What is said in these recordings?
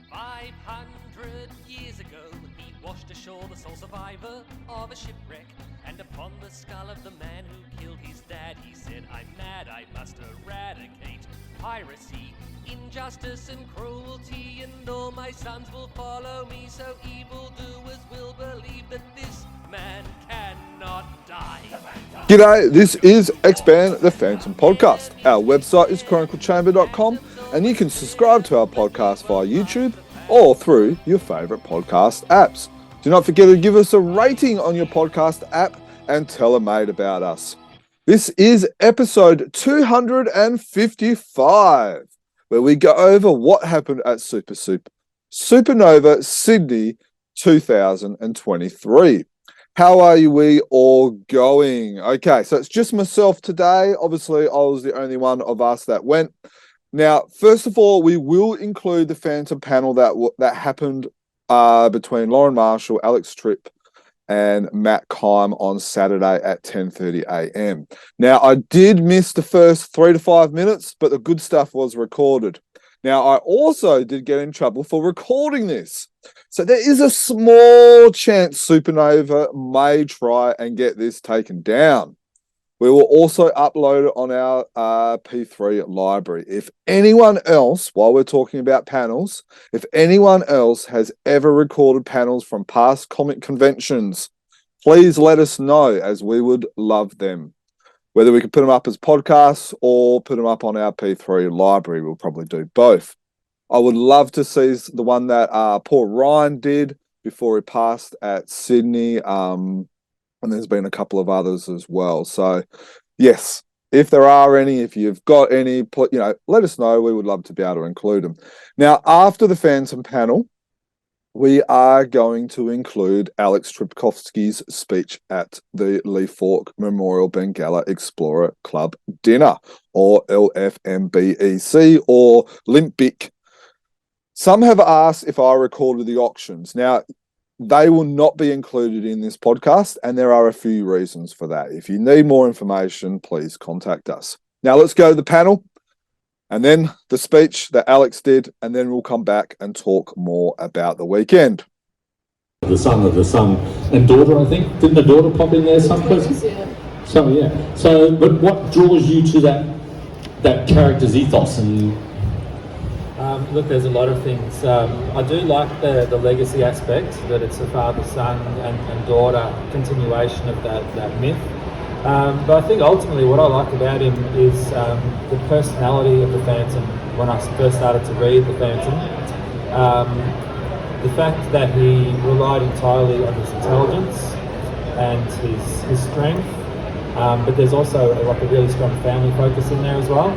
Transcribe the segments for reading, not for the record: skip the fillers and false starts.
500 years ago, he washed ashore the sole survivor of a shipwreck. And upon the skull of the man who killed his dad, he said, "I'm mad, I must eradicate piracy, injustice and cruelty, and all my sons will follow me, so evildoers will believe that this man cannot die." G'day, this is Expand the Phantom podcast. Our website is chroniclechamber.com, and you can subscribe to our podcast via YouTube or through your favourite podcast apps. Do not forget to give us a rating on your podcast app and tell a mate about us. This is episode 255, where we go over what happened at Supanova Sydney 2023. How are we all going? Okay, so it's just myself today. Obviously, I was the only one of us that went. Now, first of all, we will include the Phantom panel that happened between Lauren Marshall, Alex Trpcevski, and Matt Kyme on Saturday at 10:30 a.m. Now, I did miss the first 3 to 5 minutes, but the good stuff was recorded. Now, I also did get in trouble for recording this. So there is a small chance Supanova may try and get this taken down. We will also upload it on our P3 library. If anyone else, while we're talking about panels, if anyone else has ever recorded panels from past comic conventions, please let us know, as we would love them. Whether we can put them up as podcasts or put them up on our P3 library, we'll probably do both. I would love to see the one that poor Ryan did before he passed at Sydney. And there's been a couple of others as well. So, yes, if there are any, if you've got any, let us know. We would love to be able to include them. Now, after the Phantom panel, we are going to include Alex Trpcevski's speech at the Lee Falk Memorial Bengala Explorer Club dinner, or LFMBEC, or LFMBEC. Some have asked if I recorded the auctions. Now, they will not be included in this podcast, and there are a few reasons for that. If you need more information, please contact us. Now, let's go to the panel, and then the speech that Alex did, and then we'll come back and talk more about the weekend. The son and daughter, I think. Didn't the daughter pop in there someplace? Yeah. So, yeah. So, but what draws you to that character's ethos? And Look, there's a lot of things. I do like the legacy aspect, that it's a father, son and daughter continuation of that myth. But I think ultimately what I like about him is the personality of the Phantom. When I first started to read the Phantom, the fact that he relied entirely on his intelligence and his strength, but there's also a really strong family focus in there as well.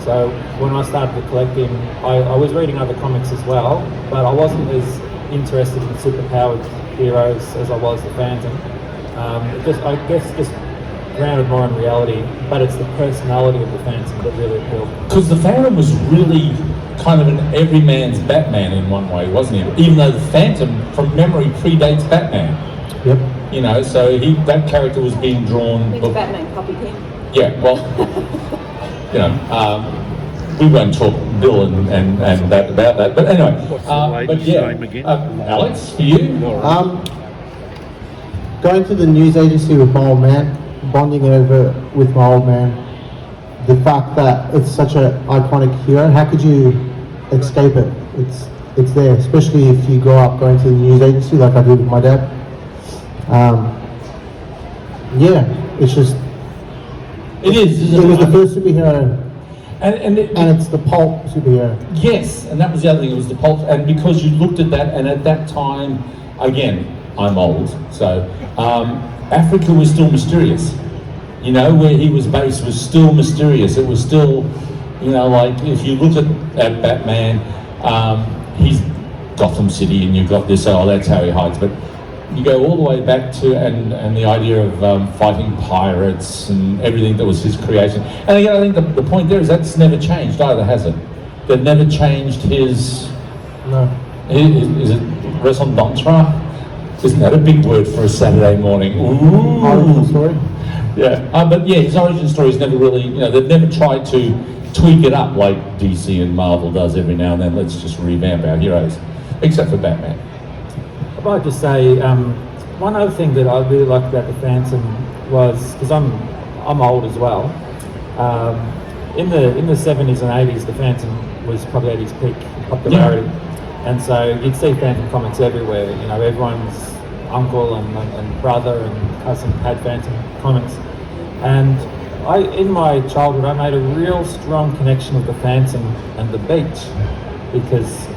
So when I started to collect him, I was reading other comics as well, but I wasn't as interested in superpowered heroes as I was the Phantom. I guess grounded more in reality, but it's the personality of the Phantom that really appealed. because the Phantom was really kind of an everyman's Batman in one way, wasn't he? Even though the Phantom, from memory, predates Batman. Yep. So that character was being drawn. The Batman copied him. Yeah, well, we won't talk Bill and that about that. But anyway, Alex, for you? Going to the news agency with my old man, bonding over with my old man, the fact that it's such an iconic hero, how could you escape it? It's there, especially if you grow up going to the news agency like I did with my dad. It's just... It is. It was the first superhero, and it's the pulp superhero. Yes, and that was the other thing. It was the pulp, and because you looked at that, and at that time, again, I'm old, so Africa was still mysterious. Where he was based was still mysterious. It was still, like if you look at Batman, he's Gotham City, and you've got this. Oh, that's how he hides, but. You go all the way back to and the idea of fighting pirates and everything that was his creation. And again, I think the point there is that's never changed either, has it? They've never changed his... No. Is it raison d'etre? Isn't that a big word for a Saturday morning? Ooh. Origin story? Yeah. But yeah, his origin story is never really... they've never tried to tweak it up like DC and Marvel does every now and then. Let's just revamp our heroes, except for Batman. I'd like to say one other thing that I really liked about the Phantom was, because I'm old as well. In the 70s and 80s, the Phantom was probably at its peak popularity, and so you'd see Phantom comics everywhere. You know, everyone's uncle and brother and cousin had Phantom comics, and in my childhood, I made a real strong connection with the Phantom and the beach, because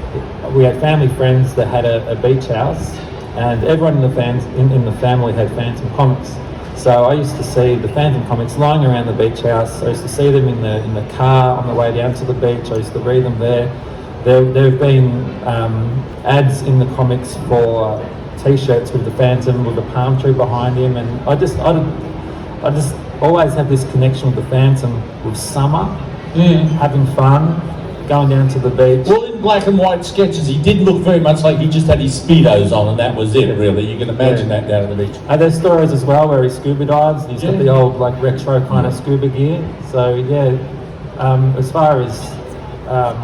we had family friends that had a beach house, and everyone in the family had Phantom comics. So I used to see the Phantom comics lying around the beach house. I used to see them in the car on the way down to the beach. I used to read them there. There have been ads in the comics for T-shirts with the Phantom with a palm tree behind him, and I just always have this connection with the Phantom with summer, having fun, going down to the beach. Well, in black and white sketches, he did look very much like he just had his Speedos on, and that was it, really. You can imagine that down at the beach. And there's stories as well where he scuba dives, and he's got the old, like, retro kind of scuba gear. So, yeah, as far as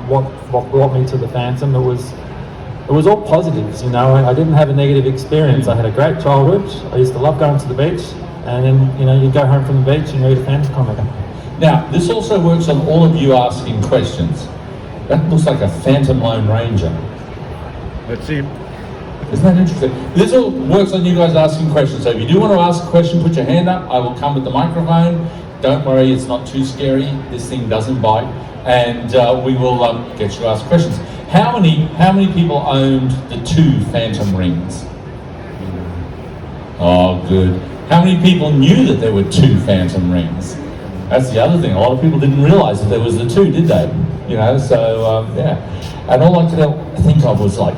what brought me to the Phantom, it was all positives, you know. I didn't have a negative experience. I had a great childhood. I used to love going to the beach, and then, you know, you go home from the beach and read a Phantom comic. Now, this also works on all of you asking questions. That looks like a Phantom Lone Ranger. That's him. Isn't that interesting? This all works on you guys asking questions. So if you do want to ask a question, put your hand up. I will come with the microphone. Don't worry, it's not too scary. This thing doesn't bite. And we will get you to ask questions. How many people owned the 2 Phantom rings? Oh, good. How many people knew that there were 2 Phantom rings? That's the other thing. A lot of people didn't realise that there was the 2, did they? You know, so yeah. And all I could think of was, like,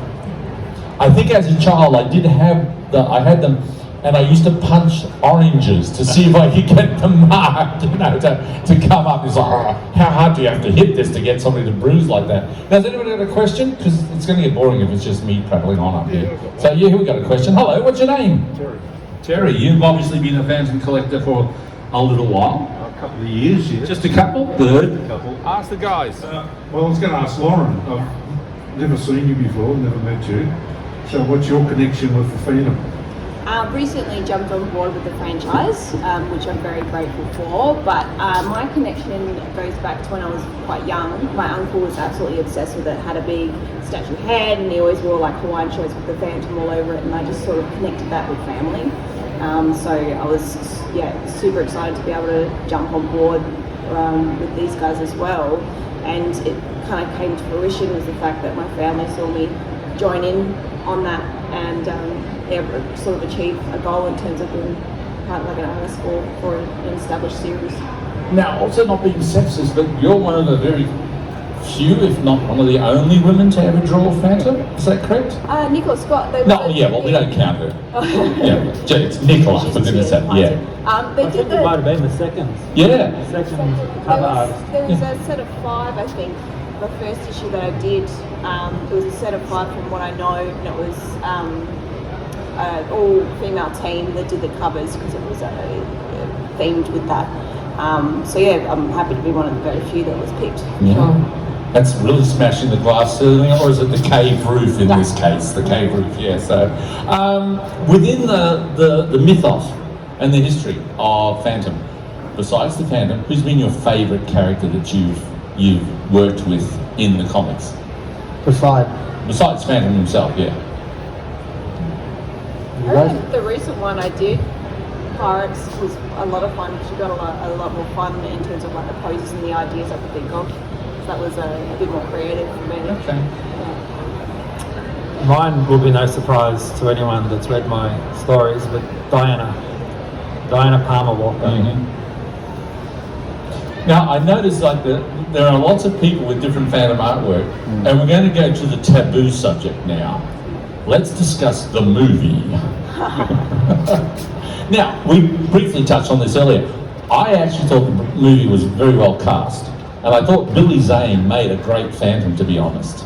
I think as a child I had them, and I used to punch oranges to see if I could get them marked, you know, to come up. It's like, oh, how hard do you have to hit this to get somebody to bruise like that? Now, has anybody got a question? Because it's going to get boring if it's just me prattling on up here. So yeah, here we got a question. Hello, what's your name? Terry. Terry, you've obviously been a Phantom collector for a little while. A couple of years, yeah. Just a couple? Good. A couple. Ask the guys. Well, I was going to ask Lauren. I've never seen you before, never met you. So what's your connection with the Phantom? Recently jumped on board with the franchise, which I'm very grateful for, but my connection goes back to when I was quite young. My uncle was absolutely obsessed with it, had a big statue head, and he always wore like Hawaiian shirts with the Phantom all over it, and I just sort of connected that with family. So I was super excited to be able to jump on board with these guys as well, and it kind of came to fruition was the fact that my family saw me join in on that and sort of achieve a goal in terms of being part of like an artist for an established series. Now, also not being sexist, but you're one of the very few, if not one of the only women to ever draw a Phantom. Is that correct? Nicola Scott. No, yeah, well, we don't count her. Yeah, it's Nicola, for goodness sake. Yeah. They I did think it might have been the second. Yeah. The second cover artist. There was a set of 5, I think. The first issue that I did, it was a set of 5 from what I know, and it was all female team that did the covers because it was themed with that. So yeah, I'm happy to be one of the very few that was picked. Yeah. That's really smashing the glass ceiling, or is it the cave roof in this case? The cave roof, yeah. So within the mythos and the history of Phantom, besides the Phantom, who's been your favourite character that you've worked with in the comics? Besides Phantom himself, yeah. I think the recent one I did, Pirates, was a lot of fun because you got a lot more fun in terms of like the poses and the ideas I could think of. So that was a bit more creative for me. Okay. Yeah. Mine will be no surprise to anyone that's read my stories, but Diana Palmer Walker. Mm-hmm. Now, I noticed like there are lots of people with different Phantom artwork, and we're going to go to the taboo subject now. Let's discuss the movie. Now, we briefly touched on this earlier. I actually thought the movie was very well cast, and I thought Billy Zane made a great Phantom, to be honest.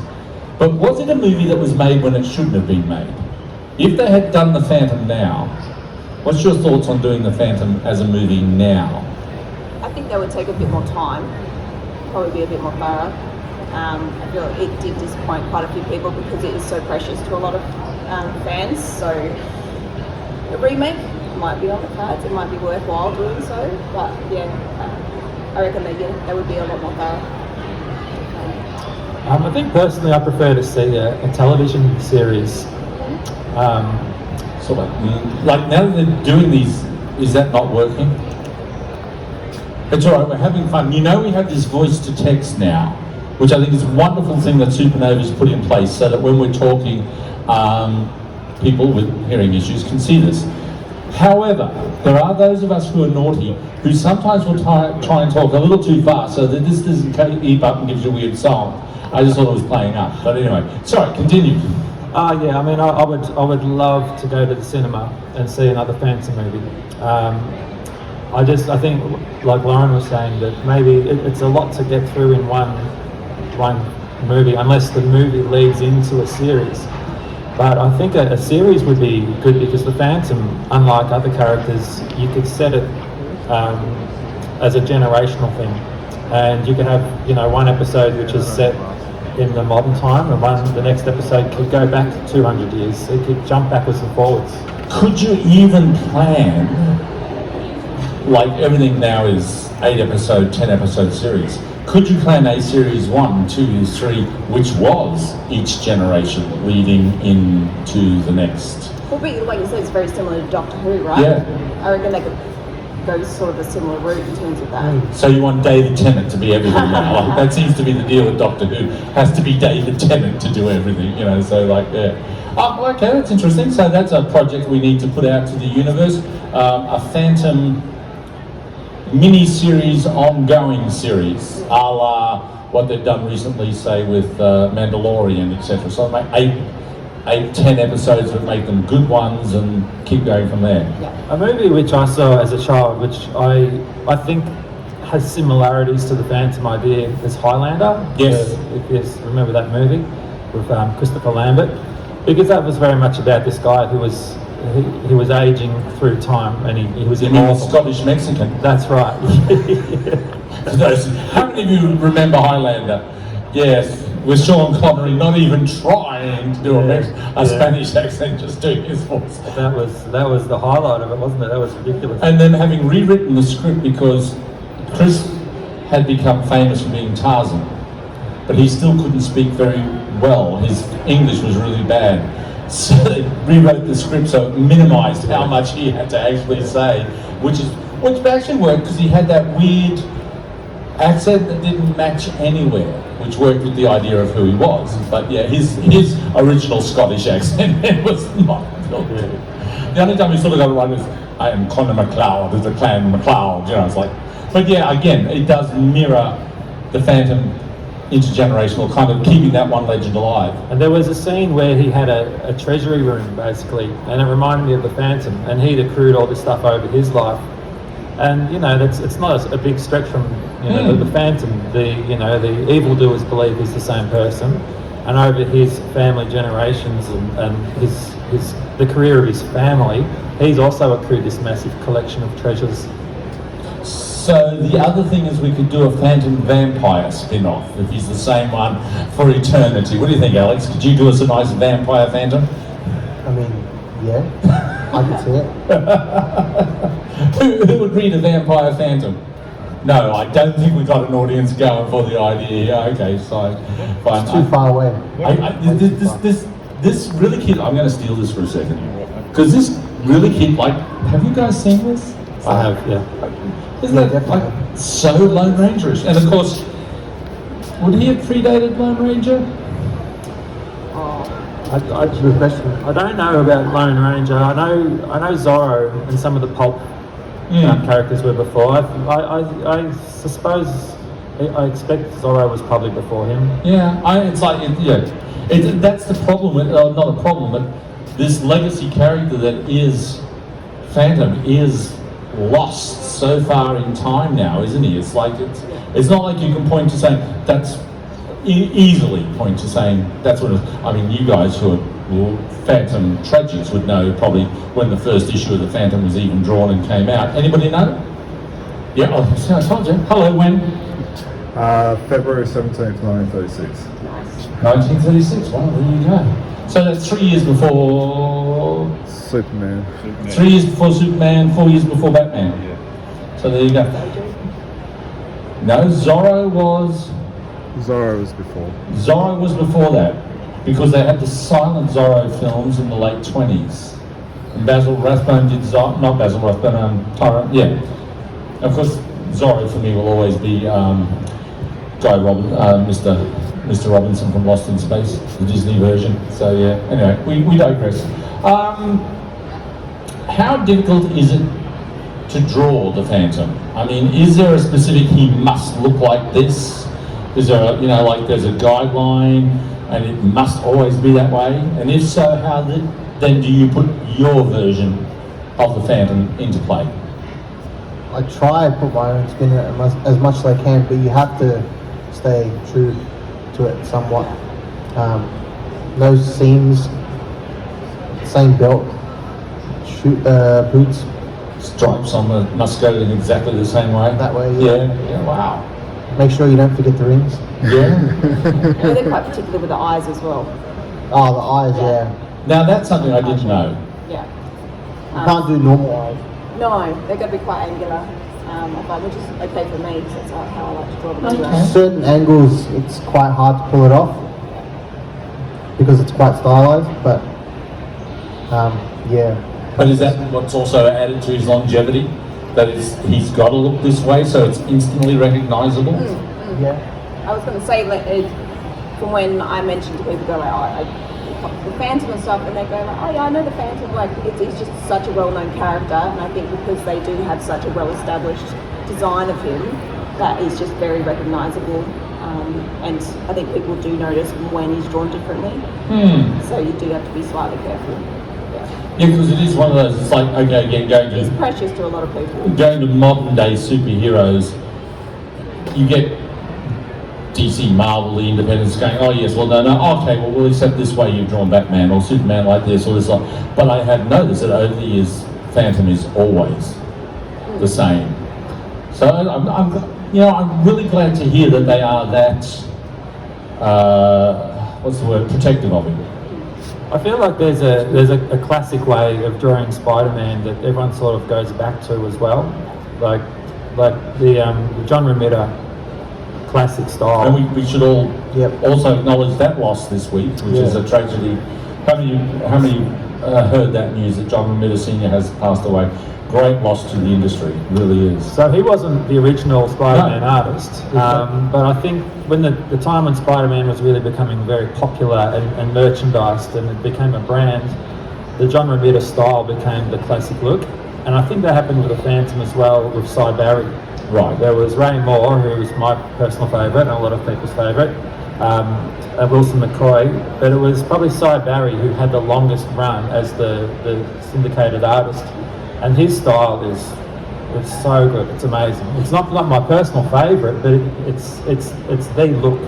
But was it a movie that was made when it shouldn't have been made? If they had done the Phantom now, what's your thoughts on doing the Phantom as a movie now? I think that would take a bit more time, probably be a bit more thorough. I feel it did disappoint quite a few people because it is so precious to a lot of fans. So a remake might be on the cards. It might be worthwhile doing so. But yeah, I reckon they would be a lot more thorough. I think personally I prefer to see a television series. So like now that they're doing these, is that not working? It's all right, we're having fun. You know, we have this voice to text now, which I think is a wonderful thing that Supanova's put in place so that when we're talking, people with hearing issues can see this. However, there are those of us who are naughty who sometimes will try and talk a little too fast so that this doesn't keep up and gives you a weird song. I just thought it was playing up. But anyway, sorry, continue. Yeah, I mean, I would love to go to the cinema and see another Phantom movie. I think, like Lauren was saying, that maybe it's a lot to get through in one movie, unless the movie leads into a series. But I think a series would be good because the Phantom, unlike other characters, you could set it as a generational thing, and you could have one episode which is set in the modern time, and the next episode could go back 200 years. It could jump backwards and forwards. Could you even plan, like everything now is 8-episode, 10-episode series, could you plan a series 1, 2, 3, which was each generation leading into the next? Well, but like you said, it's very similar to Doctor Who, right? Yeah. I reckon they could go sort of a similar route in terms of that. So you want David Tennant to be everything now? Like, that seems to be the deal with Doctor Who. Has to be David Tennant to do everything, So like, yeah. Oh, okay, that's interesting. So that's a project we need to put out to the universe. A Phantom mini-series, ongoing series, a la what they've done recently, say with Mandalorian, etc. So like 8, 10 episodes that make them good ones and keep going from there. Yeah. A movie which I saw as a child, which I think has similarities to the Phantom idea, is Highlander. Yes. If you remember that movie with Christopher Lambert, because that was very much about this guy who was aging through time, and he was immortal. Scottish Mexican. That's right. How many of you remember Highlander? Yes, with Sean Connery not even trying to do a Spanish accent, just doing his voice. That was the highlight of it, wasn't it? That was ridiculous. And then having rewritten the script because Chris had become famous for being Tarzan, but he still couldn't speak very well. His English was really bad. So they rewrote the script so it minimised how much he had to actually say, which actually worked because he had that weird accent that didn't match anywhere, which worked with the idea of who he was. But yeah, his original Scottish accent was not good. The only time he sort of got it right was, I am Conor MacLeod, as the clan MacLeod, it's like, but yeah, again, it does mirror the Phantom intergenerational, kind of keeping that one legend alive. And there was a scene where he had a treasury room, basically, and it reminded me of the Phantom, and he'd accrued all this stuff over his life. And it's not a big stretch from the Phantom. The evildoers believe he's the same person, and over his family generations and the career of his family, he's also accrued this massive collection of treasures. So the other thing is we could do a Phantom vampire spin-off if he's the same one for eternity. What do you think, Alex? Could you do us a nice vampire Phantom? I mean, yeah, I could see it. Who would read a vampire Phantom? No, I don't think we've got an audience going for the idea. Yeah, okay, so fine. It's too far away. This really keeps. I'm going to steal this for a second because this really keeps. Like, have you guys seen this? I have, yeah. Isn't that like so Lone Rangerish? And of course, would he have predated Lone Ranger? I don't know about Lone Ranger. I know Zorro and some of the pulp characters were before. I suppose I expect Zorro was probably before him. Yeah, that's the problem with not a problem, but this legacy character that is Phantom is lost so far in time now, isn't he? It's like it's not like you can point to saying that's easily point to saying that's what it is. I mean, you guys who are Phantom tragics would know probably when the first issue of the Phantom was even drawn and came out. Anybody know? Yeah, I told you. Hello, when? February 17th, 1936. 1936. Well, there you go. So that's 3 years before Superman. 3 years before Superman, 4 years before Batman. Yeah. So there you go. No, Zorro was before that, because they had the silent Zorro films in the late 20s. And Basil Rathbone did Zorro, not Basil Rathbone, Tyrant, yeah. Of course, Zorro for me will always be Mr. Robinson from Lost in Space, the Disney version. So yeah, anyway, we digress. How difficult is it to draw the Phantom? I mean, is there a specific, he must look like this? Is there a, there's a guideline and it must always be that way? And if so, how then do you put your version of the Phantom into play? I try and put my own spin in it as much as I can, but you have to stay true to it somewhat. No seams, same belt, boots. Stripes on the must go in exactly the same way? That way, yeah. Yeah, wow. Make sure you don't forget the rings. Yeah. They're quite particular with the eyes as well. Oh, the eyes, yeah. Now that's something I didn't know. Yeah. You can't do normal eyes. No, they've got to be quite angular. Which is okay for me because that's how I like to draw them anyway. Certain angles, it's quite hard to pull it off because it's quite stylized, but yeah. But is that what's also added to his longevity? That he's got to look this way so it's instantly recognizable? Yeah. I was going to say, from when I mentioned to people, go like, the Phantom and stuff, and they go like, oh yeah, I know the Phantom, like it's just such a well-known character, and I think because they do have such a well-established design of him, that is just very recognisable, and I think people do notice when he's drawn differently, so you do have to be slightly careful. Yeah, because it is one of those, it's like, okay, again, He's precious to a lot of people. Going to modern day superheroes, you get DC, Marvel, the independents going, oh yes, well no, okay, well we'll accept this way you've drawn Batman or Superman like this or this like. But I have noticed that over the years, Phantom is always the same. So I'm really glad to hear that they are that, protective of him. I feel like there's a classic way of drawing Spider-Man that everyone sort of goes back to as well, like the John Romita classic style. And we should all also acknowledge that loss this week, which is a tragedy. How many heard that news that John Romita Sr. has passed away? Great loss to the industry, really is. So he wasn't the original Spider-Man artist, but I think when the time when Spider-Man was really becoming very popular and merchandised and it became a brand, the John Romita style became the classic look. And I think that happened with the Phantom as well with Cy Barry. Right. There was Ray Moore, who was my personal favourite and a lot of people's favourite, and Wilson McCoy, but it was probably Cy Barry who had the longest run as the syndicated artist. And his style is so good. It's amazing. It's not my personal favourite, but it's the look.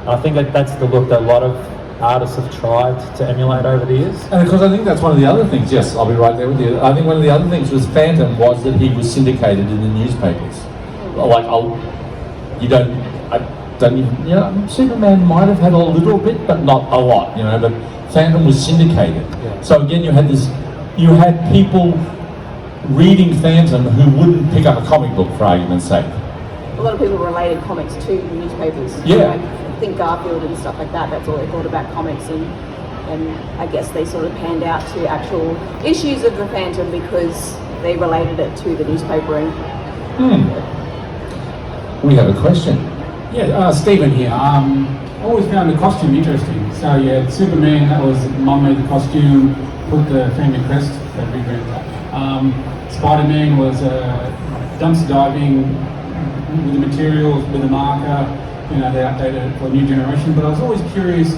I think that's the look that a lot of artists have tried to emulate over the years. And of course, I think that's one of the other ththings. Yes, I'll be right there with you. I think one of the other things with Phantom was that he was syndicated in the newspapers. Like Superman might have had a little bit, but not a lot. But Phantom was syndicated. Yeah. So again, you had people reading Phantom who wouldn't pick up a comic book, for argument's sake. A lot of people related comics to newspapers. Yeah. I think Garfield and stuff like that, that's all they thought about comics, and I guess they sort of panned out to actual issues of the Phantom because they related it to the newspaper. We have a question. Yeah, Stephen here. I always found the costume interesting. So yeah, Superman, that was Mum made the costume, put the family crest, that big Spider-Man was dumpster diving with the materials, with the marker, they updated it for a new generation. But I was always curious,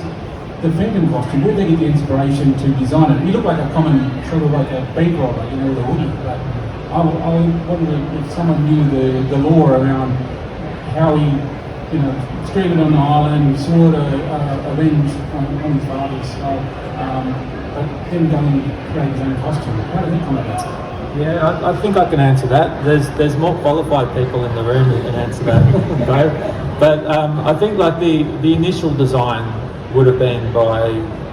the Phantom costume, where did they get the inspiration to design it? He looked like a common, sort of like a bank robber, with a hoodie. But I wonder if someone knew the lore around how he, stranded on the island, sought revenge on his fathers. But then going and create his own costume. How did that come about? Yeah, I think I can answer that. There's more qualified people in the room who can answer that, though. But I think like the initial design would have been by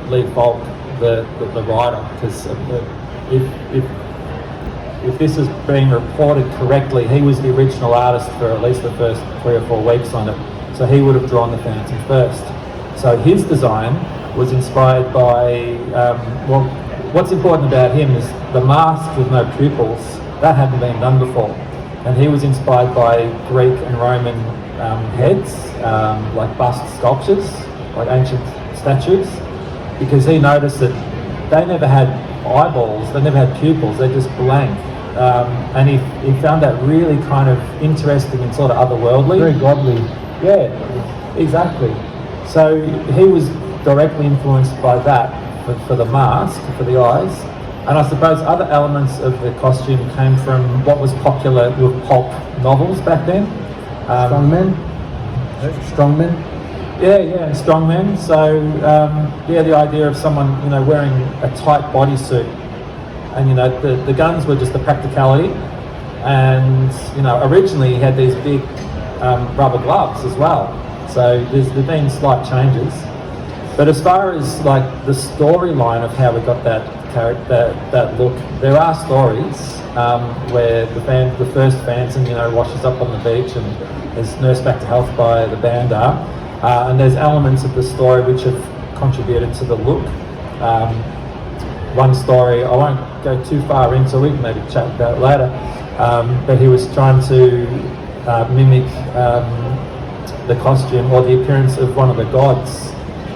Lee Falk, the writer, because if this is being reported correctly, he was the original artist for at least the first 3 or 4 weeks on it. So he would have drawn the Phantom first. So his design was inspired by, well, what's important about him is the mask with no pupils. That hadn't been done before. And he was inspired by Greek and Roman heads, like bust sculptures, like ancient statues, because he noticed that they never had eyeballs, they never had pupils, they're just blank. And he found that really kind of interesting and sort of otherworldly. Very godly. Yeah, exactly. So he was directly influenced by that for the mask, for the eyes. And I suppose other elements of the costume came from what was popular with pulp novels back then. Strongmen? Strongmen? Yeah, and strongmen. So, the idea of someone, wearing a tight bodysuit. And, the guns were just the practicality. And, originally he had these big rubber gloves as well. So there's been slight changes. But as far as like the storyline of how we got that look, there are stories where the first Phantom, washes up on the beach and is nursed back to health by the Bandar. And there's elements of the story which have contributed to the look. One story, I won't go too far into, we can maybe chat about it later, but he was trying to mimic the costume or the appearance of one of the gods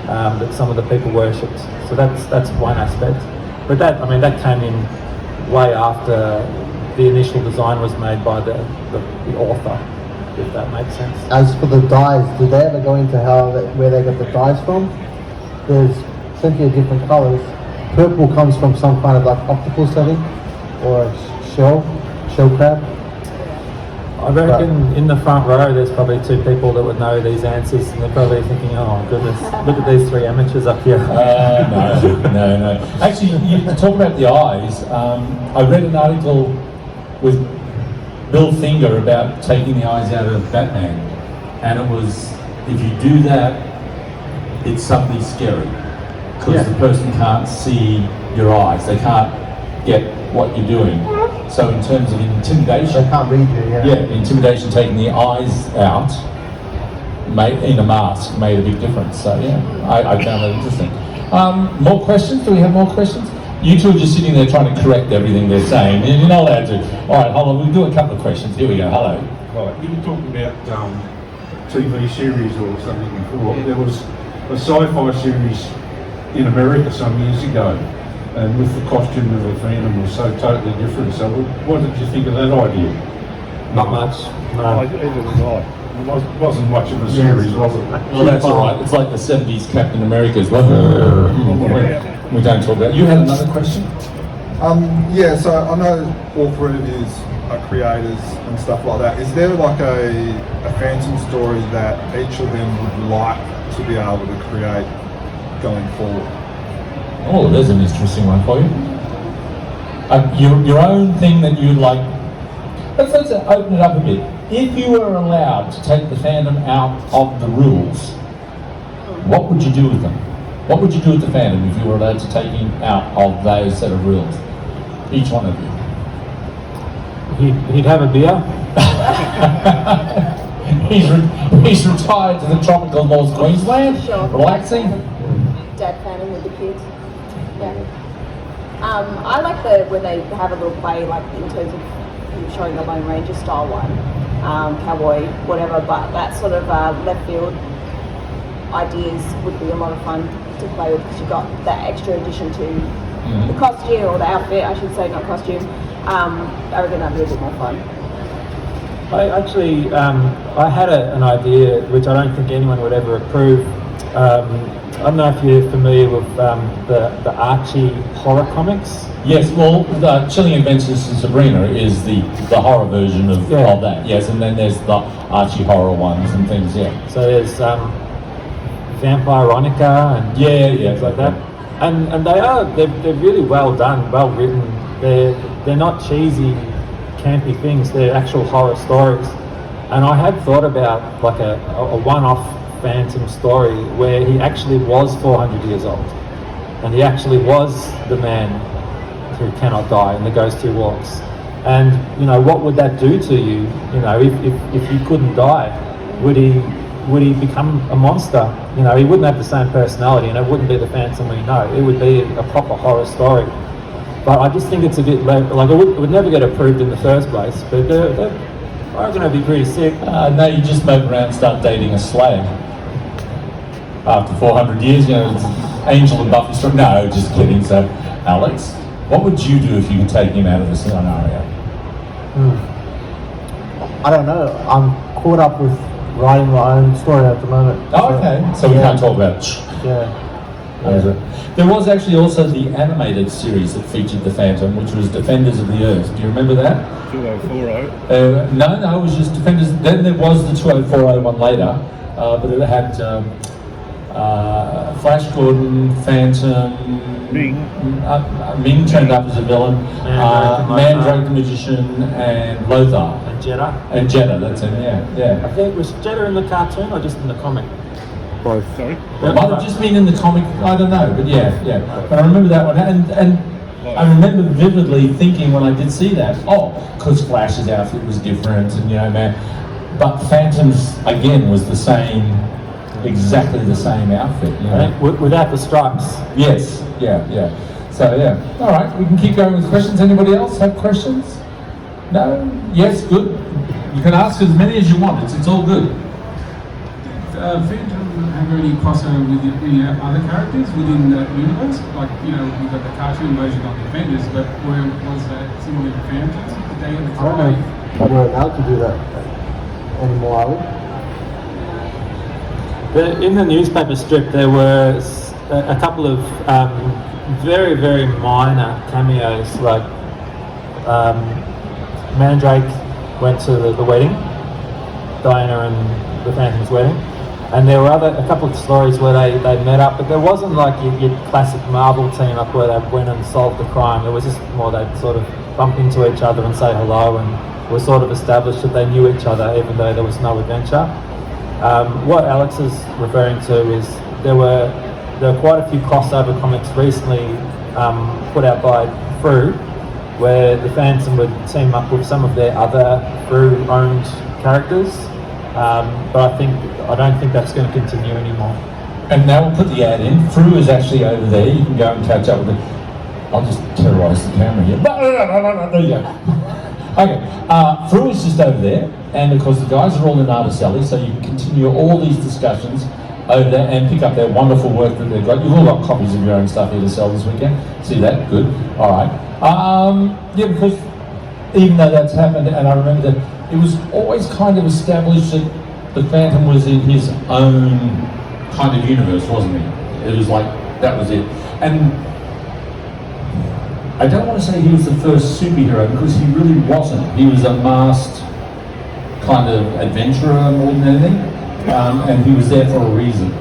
that some of the people worshipped. So that's one aspect. But that came in way after the initial design was made by the author, if that makes sense. As for the dyes, did they ever go into where they got the dyes from? There's plenty of different colours. Purple comes from some kind of like octopus, I think, or a shell crab. I reckon in the front row there's probably 2 people that would know these answers, and they're probably thinking, oh goodness, look at these 3 amateurs up here. No. Actually, you talk about the eyes. I read an article with Bill Finger about taking the eyes out of Batman, and it was, if you do that, it's suddenly scary, because the person can't see your eyes, they can't get what you're doing. So in terms of intimidation, They can't read you, yeah, intimidation, taking the eyes out in a mask made a big difference. So yeah, I found that interesting. More questions? Do we have more questions? You two are just sitting there trying to correct everything they're saying, and you're not allowed to. All right, hold on, we'll do a couple of questions. Here we go. Hello. Right, you were talking about TV series or something before. There was a sci-fi series in America some years ago, and with the costume of the Phantom was so totally different. So what did you think of that idea? Not much. No. Either did I. It wasn't much of a series, was it? Well, that's all right. It's like the 70s Captain America as well. We don't talk about it. You had another question? Yeah, so I know all 3 of you are creators and stuff like that. Is there like a Phantom story that each of them would like to be able to create going forward? Oh, there's an interesting one for you. Your own thing that you'd like. Let's open it up a bit. If you were allowed to take the Phantom out of the rules, what would you do with them? What would you do with the Phantom if you were allowed to take him out of those set of rules? Each one of you. He'd have a beer. He's retired to the tropical North Queensland, relaxing. Dad Phantom with the kids. Yeah. I like when they have a little play, like in terms of showing the Lone Ranger style one, cowboy, whatever. But that sort of left field ideas would be a lot of fun to play with, because you got that extra addition to the costume, or the outfit, I should say, not costume. I reckon that'd be a bit more fun. I actually, I had an idea which I don't think anyone would ever approve. I don't know if you're familiar with the Archie horror comics. Yes, well, the Chilling Adventures of Sabrina is the horror version of that. Yes, and then there's the Archie horror ones and things. Yeah. So there's Vampironica and things like that. And they're really well done, well written. They're not cheesy, campy things. They're actual horror stories. And I had thought about like a one-off Phantom story where he actually was 400 years old, and he actually was the man who cannot die and the ghost who walks. And what would that do to you? If you couldn't die, would he become a monster? He wouldn't have the same personality, and it wouldn't be the Phantom we know. It would be a proper horror story. But I just think it's a bit like it would never get approved in the first place. But they're going to be pretty sick. No, you just move around and start dating a slave. After 400 years, it's Angel and Buffy story. No, just kidding. So, Alex, what would you do if you could take him out of the scenario? I don't know. I'm caught up with writing my own story at the moment. Oh, okay. So we can't talk about it. Yeah. There was actually also the animated series that featured the Phantom, which was Defenders of the Earth. Do you remember that? 2040. No, it was just Defenders. Then there was the 2040 one later, but it had Flash Gordon, Phantom, Ming turned up as a villain, Mandrake the Magician, and Lothar. And Jeddah, that's it, yeah. I think, was Jeddah in the cartoon or just in the comic? Both. Sorry? It might have just been in the comic, I don't know, but yeah. But I remember that one, and I remember vividly thinking when I did see that, because Flash's outfit was different, and but Phantom's, again, was the same, exactly the same outfit, Without the stripes. Yes, yeah. So, all right, we can keep going with questions. Anybody else have questions? No? Yes, good. You can ask as many as you want, it's all good. Phantom have any crossover with any other characters within the universe? Like, we've got the cartoon version of Defenders, but where was that similar to Phantoms? Did they ever try? I don't know if we're allowed to do that anymore, are we? In the newspaper strip, there were a couple of very, very minor cameos, like Mandrake went to the wedding, Diana and the Phantom's wedding, and there were a couple of stories where they met up, but there wasn't like your classic Marvel team up where they went and solved the crime. It was just more they'd sort of bump into each other and say hello, and were sort of established that they knew each other even though there was no adventure. What Alex is referring to is there were quite a few crossover comics recently put out by Frew, where the Phantom would team up with some of their other Frew-owned characters, but I don't think that's going to continue anymore. And now we'll put the ad in. Frew is actually over there. You can go and catch up with it. I'll just terrorise the camera here. There you go. Okay, Frew is just over there, and of course the guys are all in Articelli, so you can continue all these discussions over there and pick up their wonderful work that they've got. You've all got copies of your own stuff here to sell this weekend. See that? Good. All right. Because even though that's happened, and I remember that it was always kind of established that the Phantom was in his own kind of universe, wasn't he? It was like, that was it. And I don't want to say he was the first superhero, because he really wasn't. He was a masked kind of adventurer more than anything, and he was there for a reason.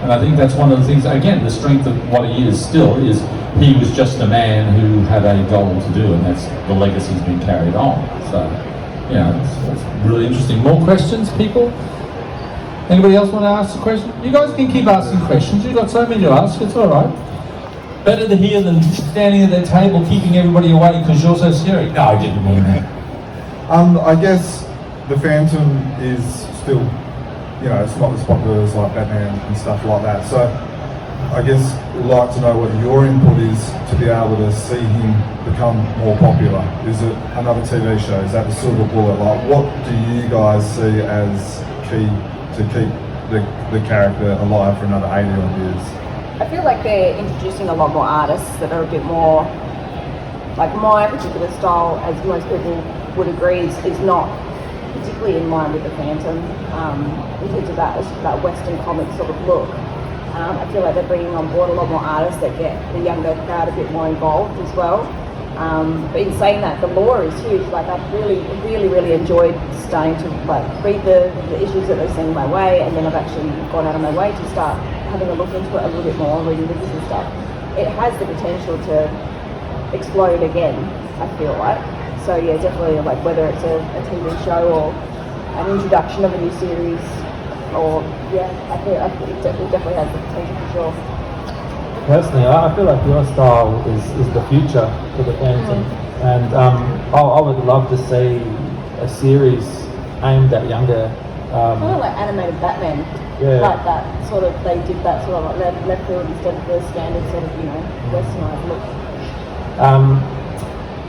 And I think that's one of the things, again, the strength of what he is still is he was just a man who had a goal to do, and that's the legacy's been carried on. So, it's really interesting. More questions, people? Anybody else want to ask a question? You guys can keep asking questions. You've got so many to ask, it's all right. Better to hear than standing at their table keeping everybody away because you're so scary. No, I didn't mean that. I guess the Phantom is still, it's not as popular as like Batman and stuff like that. So I guess we'd like to know what your input is to be able to see him become more popular. Is it another TV show? Is that the silver bullet? Like, what do you guys see as key to keep the character alive for another 80 odd years? I feel like they're introducing a lot more artists that are a bit more, like my particular style, as most people would agree, is not particularly in line with the Phantom in terms of that Western comic sort of look. I feel like they're bringing on board a lot more artists that get the younger crowd a bit more involved as well. But in saying that, the lore is huge. Like, I've really enjoyed starting to read the issues that they're sending my way, and then I've actually gone out of my way to start having a look into it a little bit more, reading reviews and stuff, it has the potential to explode again, I feel like. So yeah, definitely, like whether it's a TV show or an introduction of a new series, or yeah, I think it definitely has the potential for sure. Personally, I feel like your style is the future for the Phantom, and I would love to see a series aimed at younger. Kind of like animated Batman, like that sort of. They did that sort of like left field instead of the standard sort of westernized look.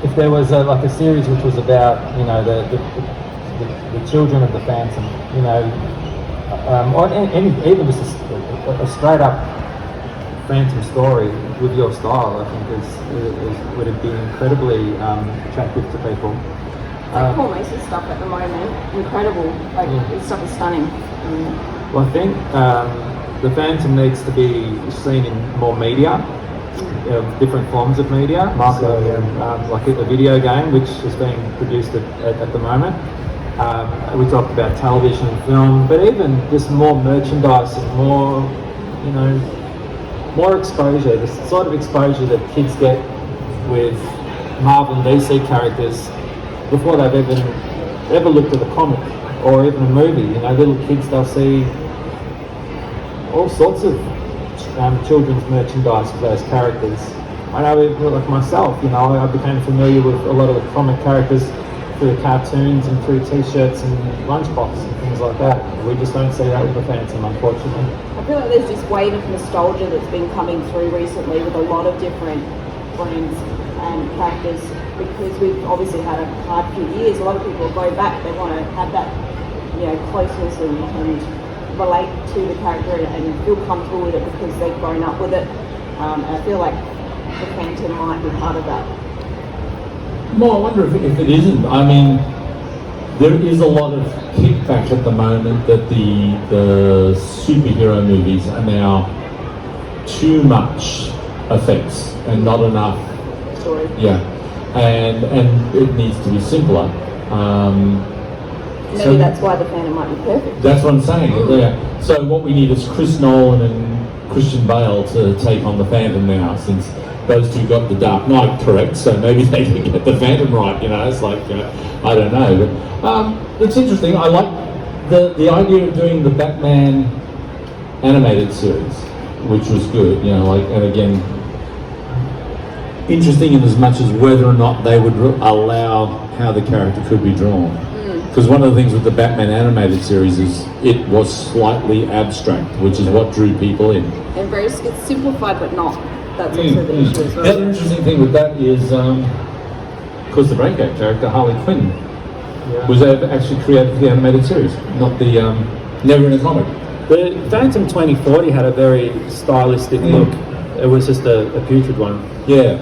If there was like a series which was about the children of the Phantom, or even just a straight up Phantom story with your style, I think would be incredibly attractive to people. Like Paul Mason's stuff at the moment, incredible. Like his stuff is stunning. Well, I think the Phantom needs to be seen in more media, different forms of media, like a video game which is being produced at the moment. We talked about television and film, but even just more merchandise and more, more exposure, the sort of exposure that kids get with Marvel and DC characters before they've ever looked at a comic or even a movie. Little kids, they'll see all sorts of children's merchandise of those characters. I know, like myself, I became familiar with a lot of the comic characters through cartoons and through t-shirts and lunchbox and things like that. We just don't see that with the Phantom, unfortunately. I feel like there's this wave of nostalgia that's been coming through recently with a lot of different brands and characters, because we've obviously had a hard few years. A lot of people go back, they want to have that closeness and relate to the character and feel comfortable with it because they've grown up with it. And I feel like the Phantom might be part of that. Well, I wonder if it isn't. I mean, there is a lot of kickback at the moment that the superhero movies are now too much effects and not enough story. Yeah, and it needs to be simpler. Maybe that's why the Phantom might be perfect. That's what I'm saying. Yeah. So what we need is Chris Nolan and Christian Bale to take on the Phantom now, since those two got the Dark Knight correct. So maybe they can get the Phantom right. It's like I don't know, but it's interesting. I like the idea of doing the Batman animated series, which was good. And again, interesting in as much as whether or not they would allow how the character could be drawn. Because one of the things with the Batman animated series is it was slightly abstract, which is what drew people in. And it's simplified but not. That's also the issue as well. The other interesting thing with that is, because the Breakout character, Harley Quinn, was actually created for the animated series, not the, never in a comic. The Phantom 2040 had a very stylistic look. It was just a putrid one. Yeah,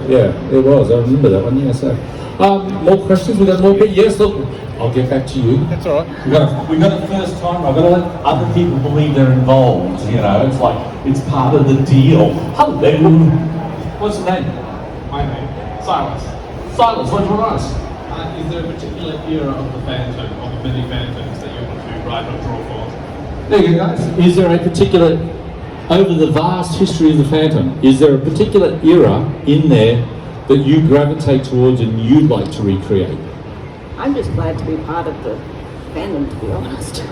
it was. I remember that one, yeah. So, more questions? We got more? Yes, look. I'll get back to you. That's all right. We got a first time. I've got to let other people believe they're involved. It's like it's part of the deal. Hello. What's your name? My name, Silas. Silas. What's your ask? Is there a particular era of the Phantom, of the mini Phantoms, that you want to write or draw for? There you go, guys. Is there a particular, over the vast history of the Phantom, is there a particular era in there that you gravitate towards and you'd like to recreate? I'm just glad to be part of the fandom, to be honest.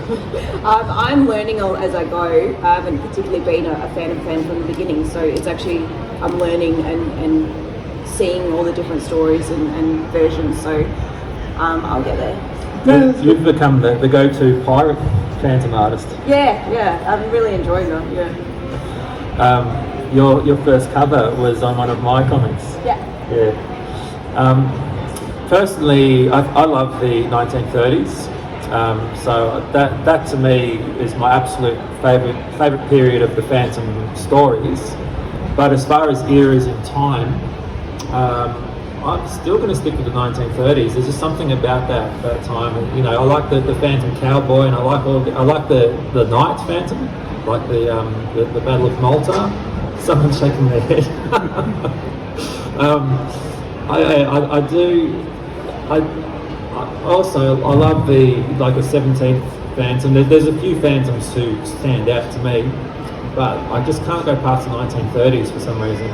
I'm learning as I go. I haven't particularly been a Phantom fan from the beginning, so it's actually, I'm learning and seeing all the different stories and versions, so I'll get there. You've become the go-to pirate Phantom artist. Yeah, I'm really enjoying them, Your first cover was on one of my comics. Yeah. Personally, I love the 1930s, so that to me is my absolute favourite period of the Phantom stories. But as far as eras in time, I'm still going to stick with the 1930s. There's just something about that time. I like the Phantom Cowboy, and I like the Knight Phantom, like the Battle of Malta. Someone's shaking their head. I love the 17th Phantom. There's a few Phantoms who stand out to me. but I just can't go past the 1930s for some reason.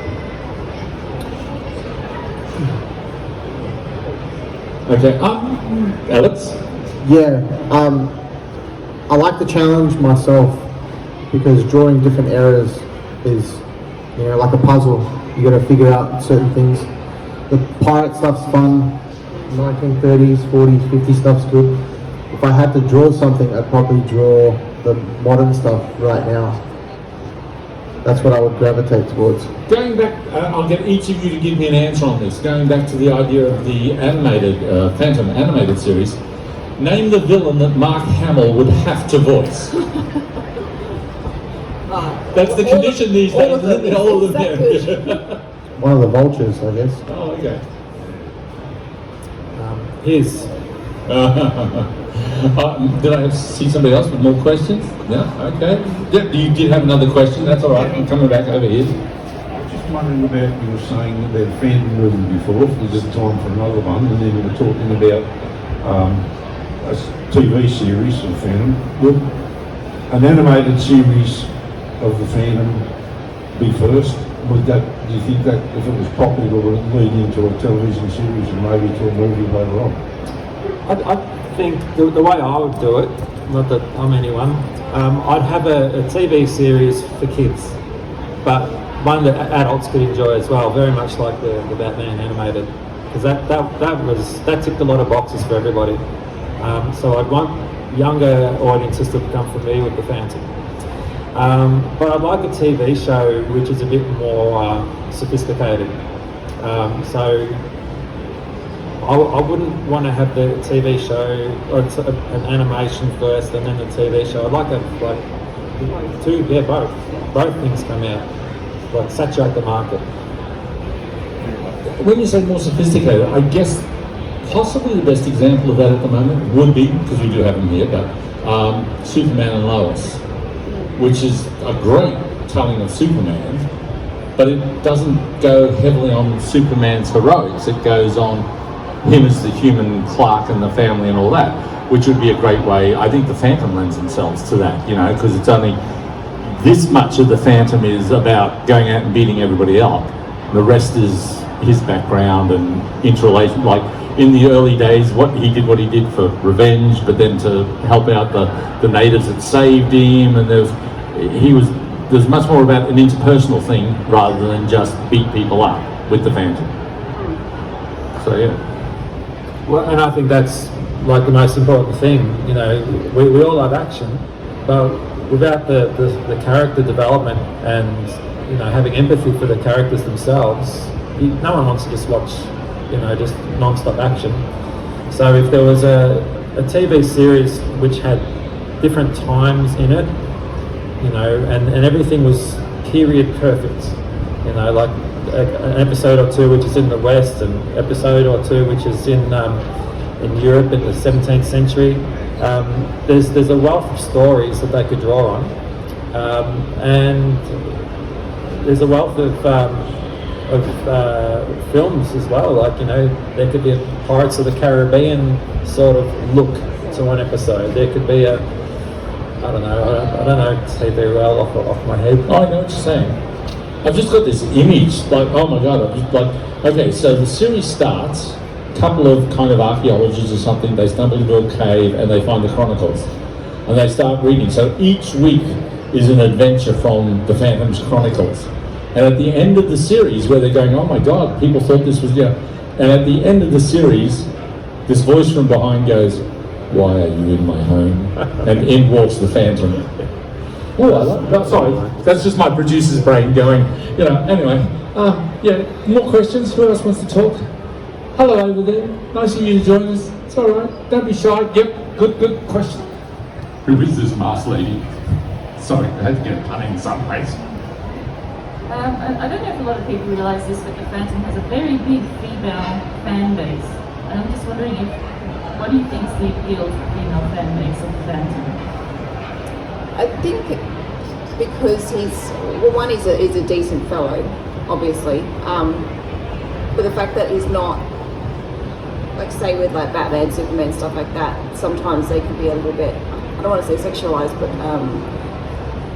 Okay, Alex? Yeah, I like to challenge myself because drawing different eras is, you know, like a puzzle. You got to figure out certain things. The pirate stuff's fun. 1930s, 40s, 50s stuff's good. If I had to draw something, I'd probably draw the modern stuff right now. That's what I would gravitate towards. Going back, I'll get each of you to give me an answer on this. Going back to the idea of the animated, Phantom animated series, name the villain that Mark Hamill would have to voice. That's the condition these days, isn't it? All of them. Yeah. One of the vultures, I guess. Oh, okay. His. Did I see somebody else with more questions? Yeah, okay. Yep, you did have another question, that's all right. I'm coming back over here. I'm just wondering about, you were saying that there'd Phantom movie before, if there's time for another one, and then you were talking about a TV series of Phantom. Would an animated series of the Phantom be first? Would that, do you think that if it was popular, would it lead into a television series and maybe to a movie later on? I think the way I would do it, not that I'm anyone, I'd have a TV series for kids, but one that adults could enjoy as well, very much like the Batman animated, because that ticked a lot of boxes for everybody. So I'd want younger audiences to become familiar with the Phantom. But I'd like a TV show which is a bit more sophisticated. So I wouldn't want to have the TV show or an animation first and then the TV show. I'd like both things come out, like saturate the market. When you say more sophisticated, I guess possibly the best example of that at the moment would be, because we do have them here, but Superman and Lois, which is a great telling of Superman, but it doesn't go heavily on Superman's heroics. It goes on him as the human Clark and the family and all that, which would be a great way. I think the Phantom lends themselves to that, you know, because it's only this much of the Phantom is about going out and beating everybody up. The rest is his background and interrelation. Like in the early days, what he did for revenge, but then to help out the natives that saved him, and there's much more about an interpersonal thing rather than just beat people up with the Phantom. So yeah. Well, and I think that's like the most important thing. You know, we all love action, but without the character development and, you know, having empathy for the characters themselves, no one wants to just watch, you know, just non-stop action. So if there was a TV series which had different times in it, you know, and everything was period perfect, you know, like an episode or two which is in the West, and episode or two which is in Europe in the 17th century. There's a wealth of stories that they could draw on, and there's a wealth of films as well. Like, you know, there could be a Pirates of the Caribbean sort of look to one episode. There could be I don't know TV well off my head. I know what you're saying. I've just got this image, like, oh my god, I'm just like, okay, so the series starts, a couple of kind of archaeologists or something, they stumble into a cave and they find the Chronicles, and they start reading. So each week is an adventure from the Phantom's Chronicles. And at the end of the series, where they're going, oh my god, people thought this was, yeah, and at the end of the series, this voice from behind goes, why are you in my home? And in walks the Phantom. Oh, I love that. Sorry, that's just my producer's brain going, you know, anyway. Yeah, more questions? Who else wants to talk? Hello over there. Nice of you to join us. It's all right. Don't be shy. Yep, good question. Who is this masked lady? Sorry, I had to get a pun in some place. I don't know if a lot of people realise this, but the Phantom has a very big female fan base. And I'm just wondering what do you think is the appeal to the female fan base of the Phantom? I think because he's a decent fellow, obviously, but the fact that he's not, like, say with like Batman, Superman, stuff like that, sometimes they could be a little bit, I don't want to say sexualized, but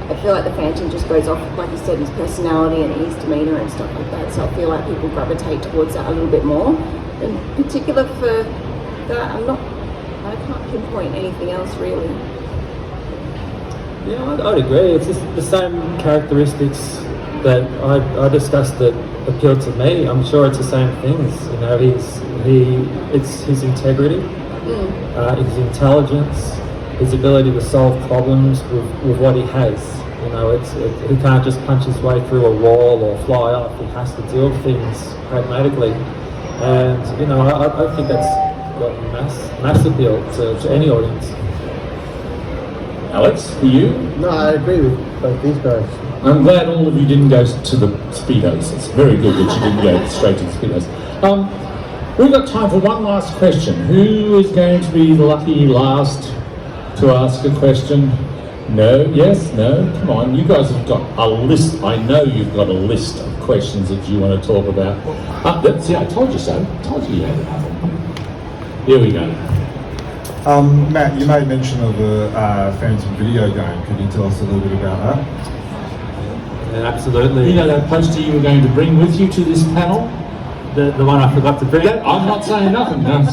I feel like the Phantom just goes off, like you said, his personality and his demeanour and stuff like that. So I feel like people gravitate towards that a little bit more. In particular for that, I can't pinpoint anything else really. Yeah, I'd agree. It's just the same characteristics that I discussed that appeal to me. I'm sure it's the same things. You know, it's his integrity, his intelligence, his ability to solve problems with what he has. You know, he can't just punch his way through a wall or fly off. He has to deal with things pragmatically, and you know, I think that's got mass appeal to any audience. Alex, for you? No, I agree with both these guys. I'm glad all of you didn't go to the Speedos. It's very good that you didn't go straight to the Speedos. We've got time for one last question. Who is going to be the lucky last to ask a question? No? Yes? No? Come on, you guys have got a list. I know you've got a list of questions that you want to talk about. See, I told you so. Told you. Here we go. Matt, you made mention of the Phantom video game. Could you tell us a little bit about that? Yeah, absolutely. You know that poster you were going to bring with you to this panel? The one I forgot to bring? I'm not saying nothing. No.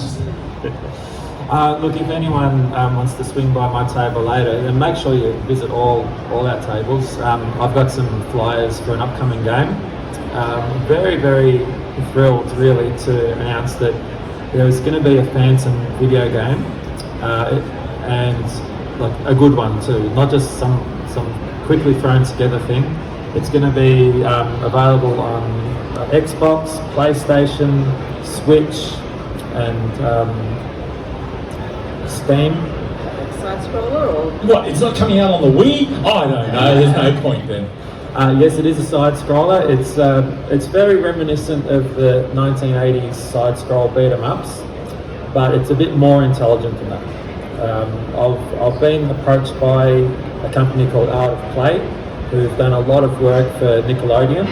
Look, if anyone wants to swing by my table later, then make sure you visit all our tables. I've got some flyers for an upcoming game. Very, very thrilled really to announce that there's going to be a Phantom video game, and like a good one too, not just some quickly thrown together thing. It's going to be available on Xbox, PlayStation, Switch, and Steam. Side scroller or? What, it's not coming out on the Wii? I don't know, there's no point then. Yes, it is a side scroller. It's very reminiscent of the 1980s side scroll beat 'em ups, but it's a bit more intelligent than that. I've been approached by a company called Art of Play, who've done a lot of work for Nickelodeon.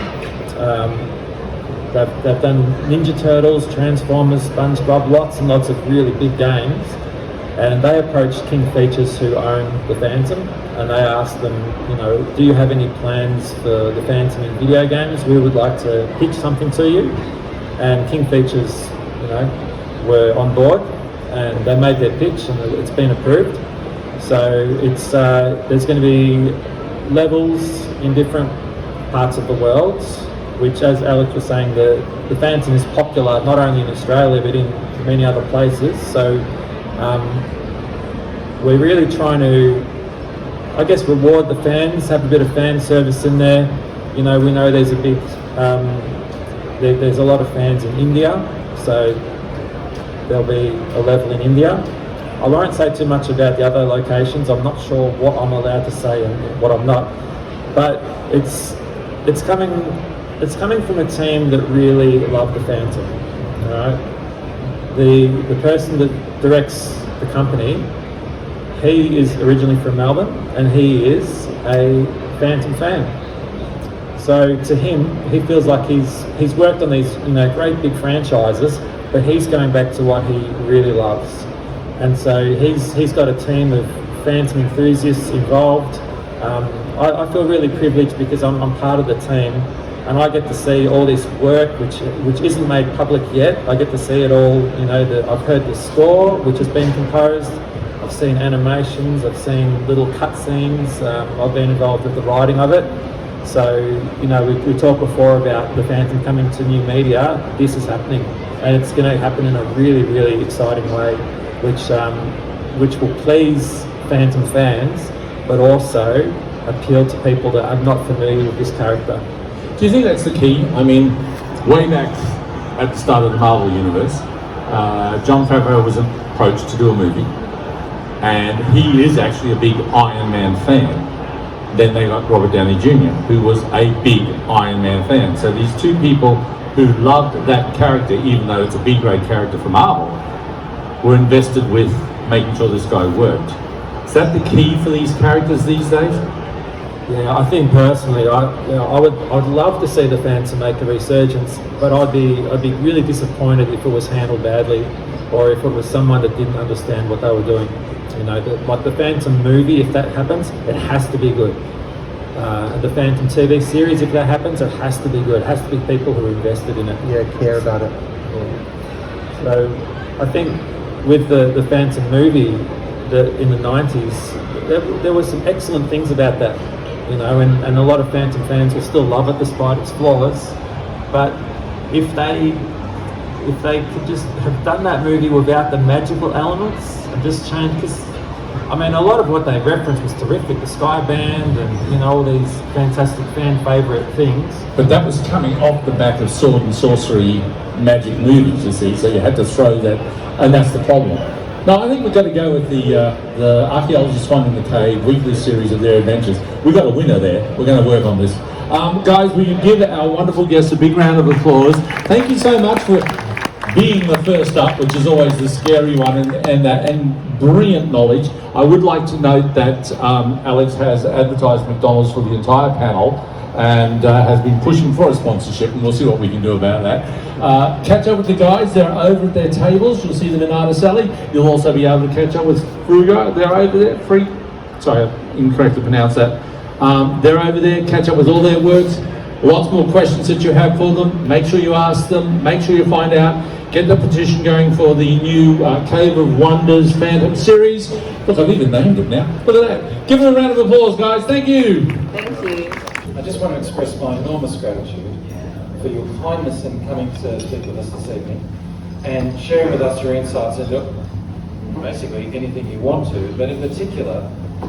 They've done Ninja Turtles, Transformers, SpongeBob, lots and lots of really big games. And they approached King Features, who own the Phantom, and they asked them, you know, do you have any plans for the Phantom in video games? We would like to pitch something to you. And King Features, you know, were on board, and they made their pitch, and it's been approved. So it's there's going to be levels in different parts of the world, which, as Alex was saying, the Phantom is popular not only in Australia but in many other places. So we're really trying to, I guess, reward the fans, have a bit of fan service in there. You know, we know there's a big, there's a lot of fans in India, so there'll be a level in India. I won't say too much about the other locations. I'm not sure what I'm allowed to say and what I'm not, but it's coming from a team that really love the Phantom. All right, the person that directs the company, he is originally from Melbourne, and he is a Phantom fan. So to him, he feels like he's worked on these, you know, great big franchises, but he's going back to what he really loves. And so he's got a team of Phantom enthusiasts involved. I feel really privileged because I'm part of the team, and I get to see all this work which isn't made public yet. I get to see it all. You know, I've heard the score which has been composed. I've seen animations. I've seen little cutscenes. I've been involved with the writing of it. So, you know, we talked before about the Phantom coming to new media. This is happening, and it's going to happen in a really, really exciting way, which will please Phantom fans, but also appeal to people that are not familiar with this character. Do you think that's the key? I mean, way back at the start of the Marvel Universe, Jon Favreau was approached to do a movie, and he is actually a big Iron Man fan. Then they got Robert Downey Jr., who was a big Iron Man fan. So these two people who loved that character, even though it's a B-grade character for Marvel, were invested with making sure this guy worked. Is that the key for these characters these days? Yeah, I think personally, I'd love to see the Phantom make a resurgence, but I'd be really disappointed if it was handled badly, or if it was someone that didn't understand what they were doing. You know, like the Phantom movie, if that happens, it has to be good. the Phantom TV series, if that happens, it has to be good. It has to be people who are invested in it. Yeah, care about it. Yeah. So I think with the Phantom movie in the 90s, there were some excellent things about that, you know, and a lot of Phantom fans will still love it despite it's flawless. But if they could just have done that movie without the magical elements and just change, because I mean, a lot of what they referenced was terrific, the Sky Band and, you know, all these fantastic fan favourite things. But that was coming off the back of sword and sorcery magic movies, you see, so you had to throw that, and that's the problem. No, I think we've got to go with the Archaeologists Finding the Cave weekly series of their adventures. We've got a winner there. We're going to work on this. Guys, we can give our wonderful guests a big round of applause. Thank you so much for being the first up, which is always the scary one, and brilliant knowledge. I would like to note that Alex has advertised McDonald's for the entire panel and has been pushing for a sponsorship, and we'll see what we can do about that. Catch up with the guys. They're over at their tables. You'll see them in Artist Alley. You'll also be able to catch up with Frew. They're over there. Sorry, I incorrectly pronounced that. They're over there. Catch up with all their works. Lots more questions that you have for them. Make sure you ask them. Make sure you find out. Get the petition going for the new Cave of Wonders Phantom series. Look, I've even named it now. Look at that. Give them a round of applause, guys. Thank you. Thank you. I just want to express my enormous gratitude for your kindness in coming to speak with us this evening and sharing with us your insights into basically anything you want to, but in particular,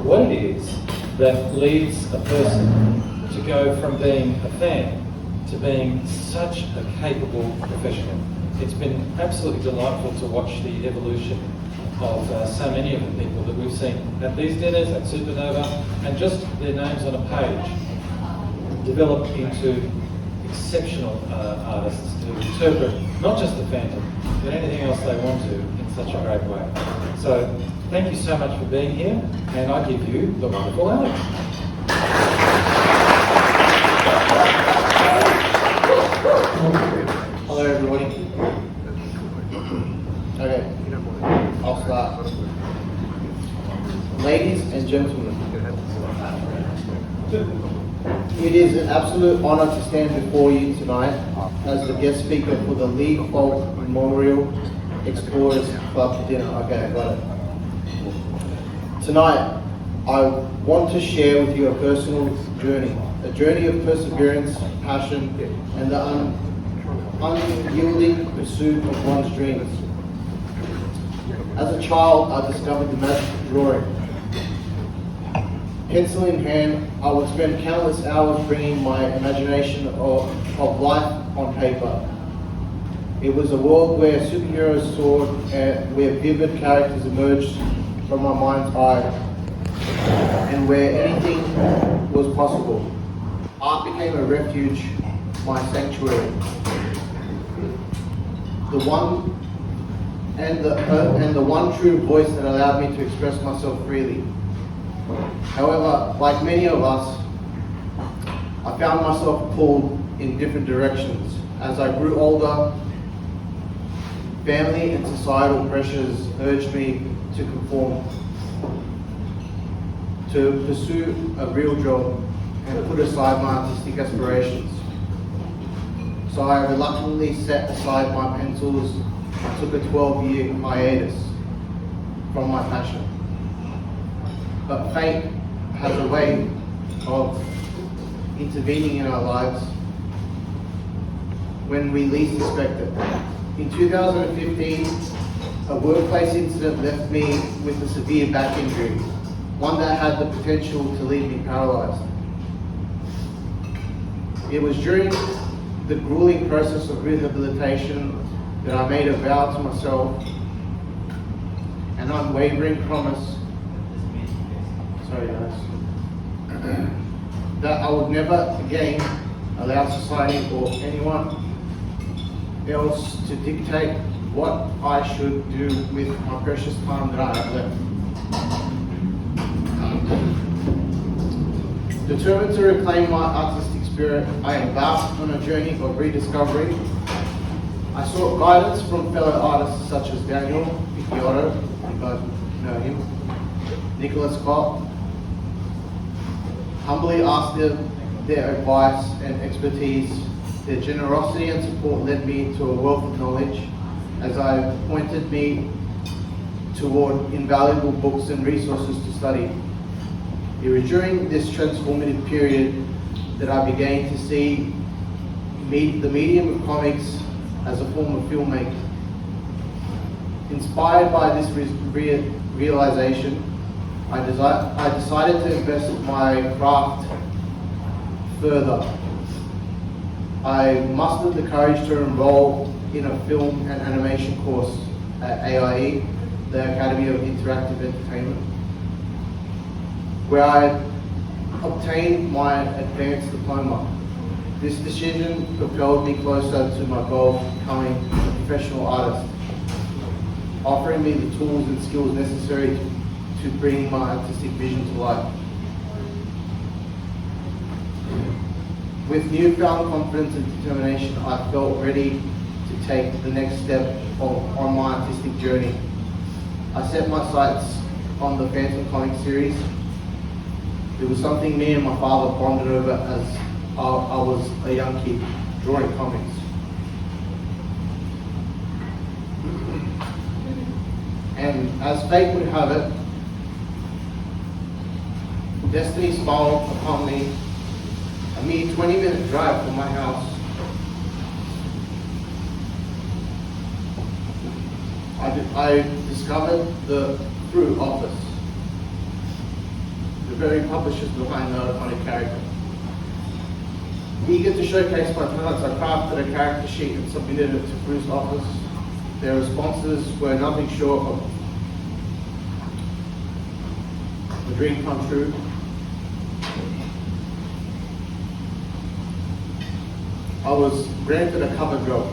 what it is that leads a person to go from being a fan to being such a capable professional. It's been absolutely delightful to watch the evolution of so many of the people that we've seen at these dinners, at Supanova, and just their names on a page develop into exceptional artists to interpret not just the Phantom, but anything else they want to in such a great way. So thank you so much for being here, and I give you the wonderful Alex. Hello everybody. Okay, I'll start. Ladies and gentlemen, it is an absolute honour to stand before you tonight as the guest speaker for the Lee Folk Memorial Explorers Club dinner. Okay, I got it. Tonight, I want to share with you a personal journey, a journey of perseverance, passion, and the unyielding pursuit of one's dreams. As a child, I discovered the magic of drawing. Pencil in hand, I would spend countless hours bringing my imagination of life on paper. It was a world where superheroes soared and where vivid characters emerged from my mind's eye and where anything was possible. Art became a refuge, my sanctuary. The one true voice that allowed me to express myself freely. However, like many of us, I found myself pulled in different directions. As I grew older, family and societal pressures urged me to conform, to pursue a real job and put aside my artistic aspirations. So I reluctantly set aside my pencils and took a 12-year hiatus from my passion. But fate has a way of intervening in our lives when we least expect it. In 2015, a workplace incident left me with a severe back injury, one that had the potential to leave me paralyzed. It was during the grueling process of rehabilitation that I made a vow to myself, an unwavering promise, that I would never again allow society or anyone else to dictate what I should do with my precious time that I have left. Determined to reclaim my artistic spirit, I embarked on a journey of rediscovery. I sought guidance from fellow artists such as Daniel Picciotto, if I know him, Nicholas Scott, humbly asked their advice and expertise. Their generosity and support led me to a wealth of knowledge as I pointed me toward invaluable books and resources to study. It was during this transformative period that I began to see the medium of comics as a form of filmmaking. Inspired by this realization, I decided to invest my craft further. I mustered the courage to enroll in a film and animation course at AIE, the Academy of Interactive Entertainment, where I obtained my advanced diploma. This decision propelled me closer to my goal of becoming a professional artist, offering me the tools and skills necessary to bring my artistic vision to life. With newfound confidence and determination, I felt ready to take the next step on my artistic journey. I set my sights on the Phantom comic series. It was something me and my father bonded over as I was a young kid, drawing comics. And as fate would have it, destiny smiled upon me. A mere 20-minute drive from my house, I discovered the Frew office, the very publishers behind the iconic character. Eager to showcase my talents, I crafted a character sheet and submitted it to Frew's office. Their responses were nothing short of a dream come true. I was granted a cover job,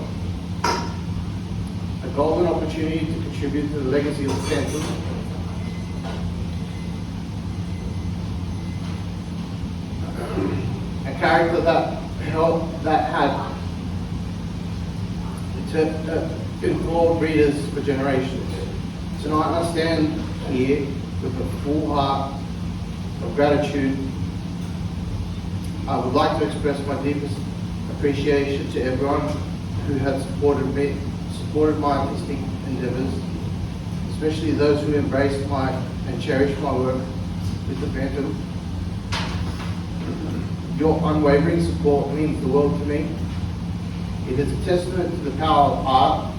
a golden opportunity to contribute to the legacy of the Phantom. A character that had informed readers for generations. Tonight I stand here with a full heart of gratitude. I would like to express my deepest appreciation to everyone who had supported my artistic endeavors, especially those who embraced and cherished my work with the Phantom. Your unwavering support means the world to me. It is a testament to the power of art,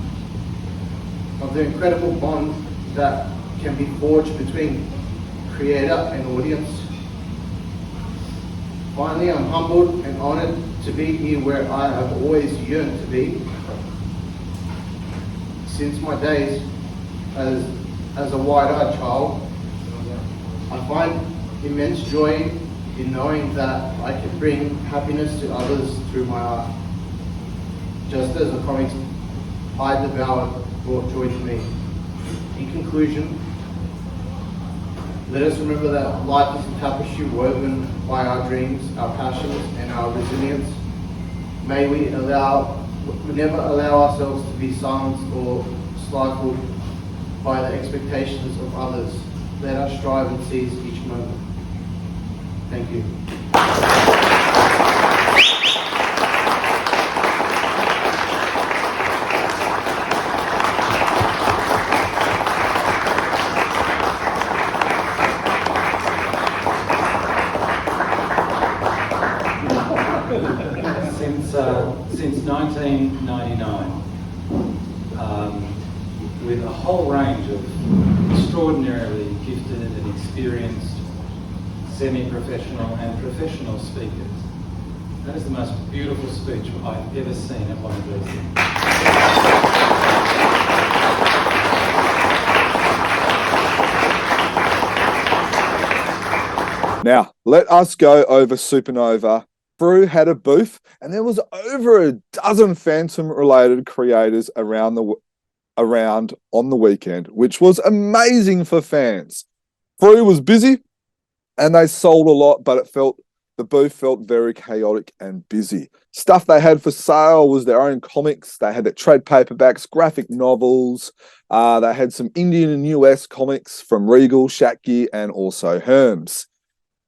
of the incredible bond that can be forged between creator and audience. Finally, I'm humbled and honored to be here where I have always yearned to be. Since my days as a wide-eyed child, I find immense joy in knowing that I can bring happiness to others through my art. Just as the comics I devoured brought joy to me. In conclusion, let us remember that life is a tapestry woven by our dreams, our passions, and our resilience. May we never allow ourselves to be silenced or stifled by the expectations of others. Let us strive and seize each moment. Thank you. Since 1999, with a whole range of extraordinarily gifted and experienced semi-professional and professional speakers. That is the most beautiful speech I've ever seen at one of these things. Now, let us go over Supanova. Frew had a booth, and there was over a dozen Phantom-related creators around on the weekend, which was amazing for fans. Frew was busy, and they sold a lot, but the booth felt very chaotic and busy. Stuff they had for sale was their own comics. They had their trade paperbacks, graphic novels. They had some Indian and US comics from Regal, Shatki, and also Herms.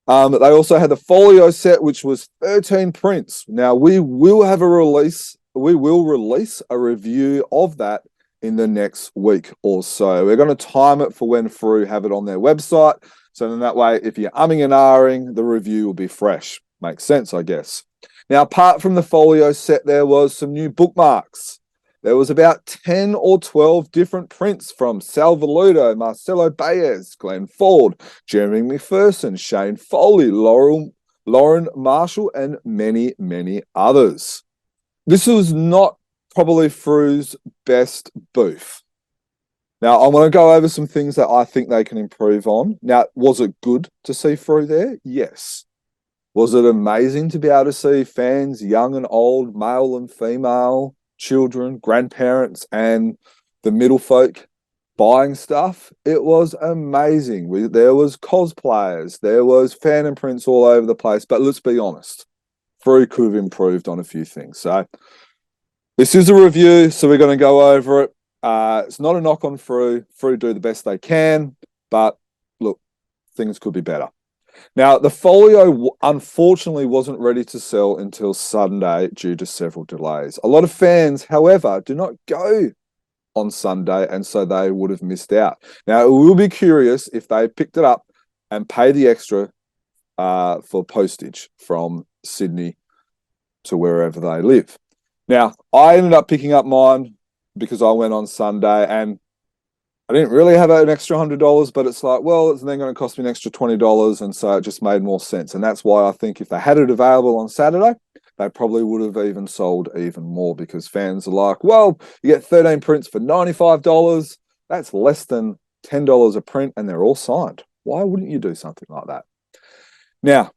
They also had the folio set, which was 13 prints. Now we will have a release. We will release a review of that in the next week or so. We're going to time it for when Frew have it on their website. So then that way, if you're umming and ahhing, the review will be fresh. Makes sense, I guess. Now, apart from the folio set, there was some new bookmarks. There was about 10 or 12 different prints from Sal Veluto, Marcelo Baez, Glenn Ford, Jeremy McPherson, Shane Foley, Lauren Marshall, and many, many others. This was not probably Frew's best booth. Now, I want to go over some things that I think they can improve on. Now, was it good to see Frew there? Yes. Was it amazing to be able to see fans, young and old, male and female, children, grandparents, and the middle folk buying stuff? It was amazing. There was cosplayers, there was fan and prints all over the place. But let's be honest, Frew could have improved on a few things. So this is a review, so we're going to go over it. It's not a knock on Frew. Frew do the best they can, but look, things could be better. Now, the folio unfortunately wasn't ready to sell until Sunday due to several delays. A lot of fans, however, do not go on Sunday, and so they would have missed out. Now, it will be curious if they picked it up and pay the extra for postage from Sydney to wherever they live. Now, I ended up picking up mine because I went on Sunday, and I didn't really have an extra $100, but it's like, well, it's then going to cost me an extra $20, and so it just made more sense. And that's why I think if they had it available on Saturday, they probably would have even sold even more, because fans are like, well, you get 13 prints for $95. That's less than $10 a print, and they're all signed. Why wouldn't you do something like that? Now,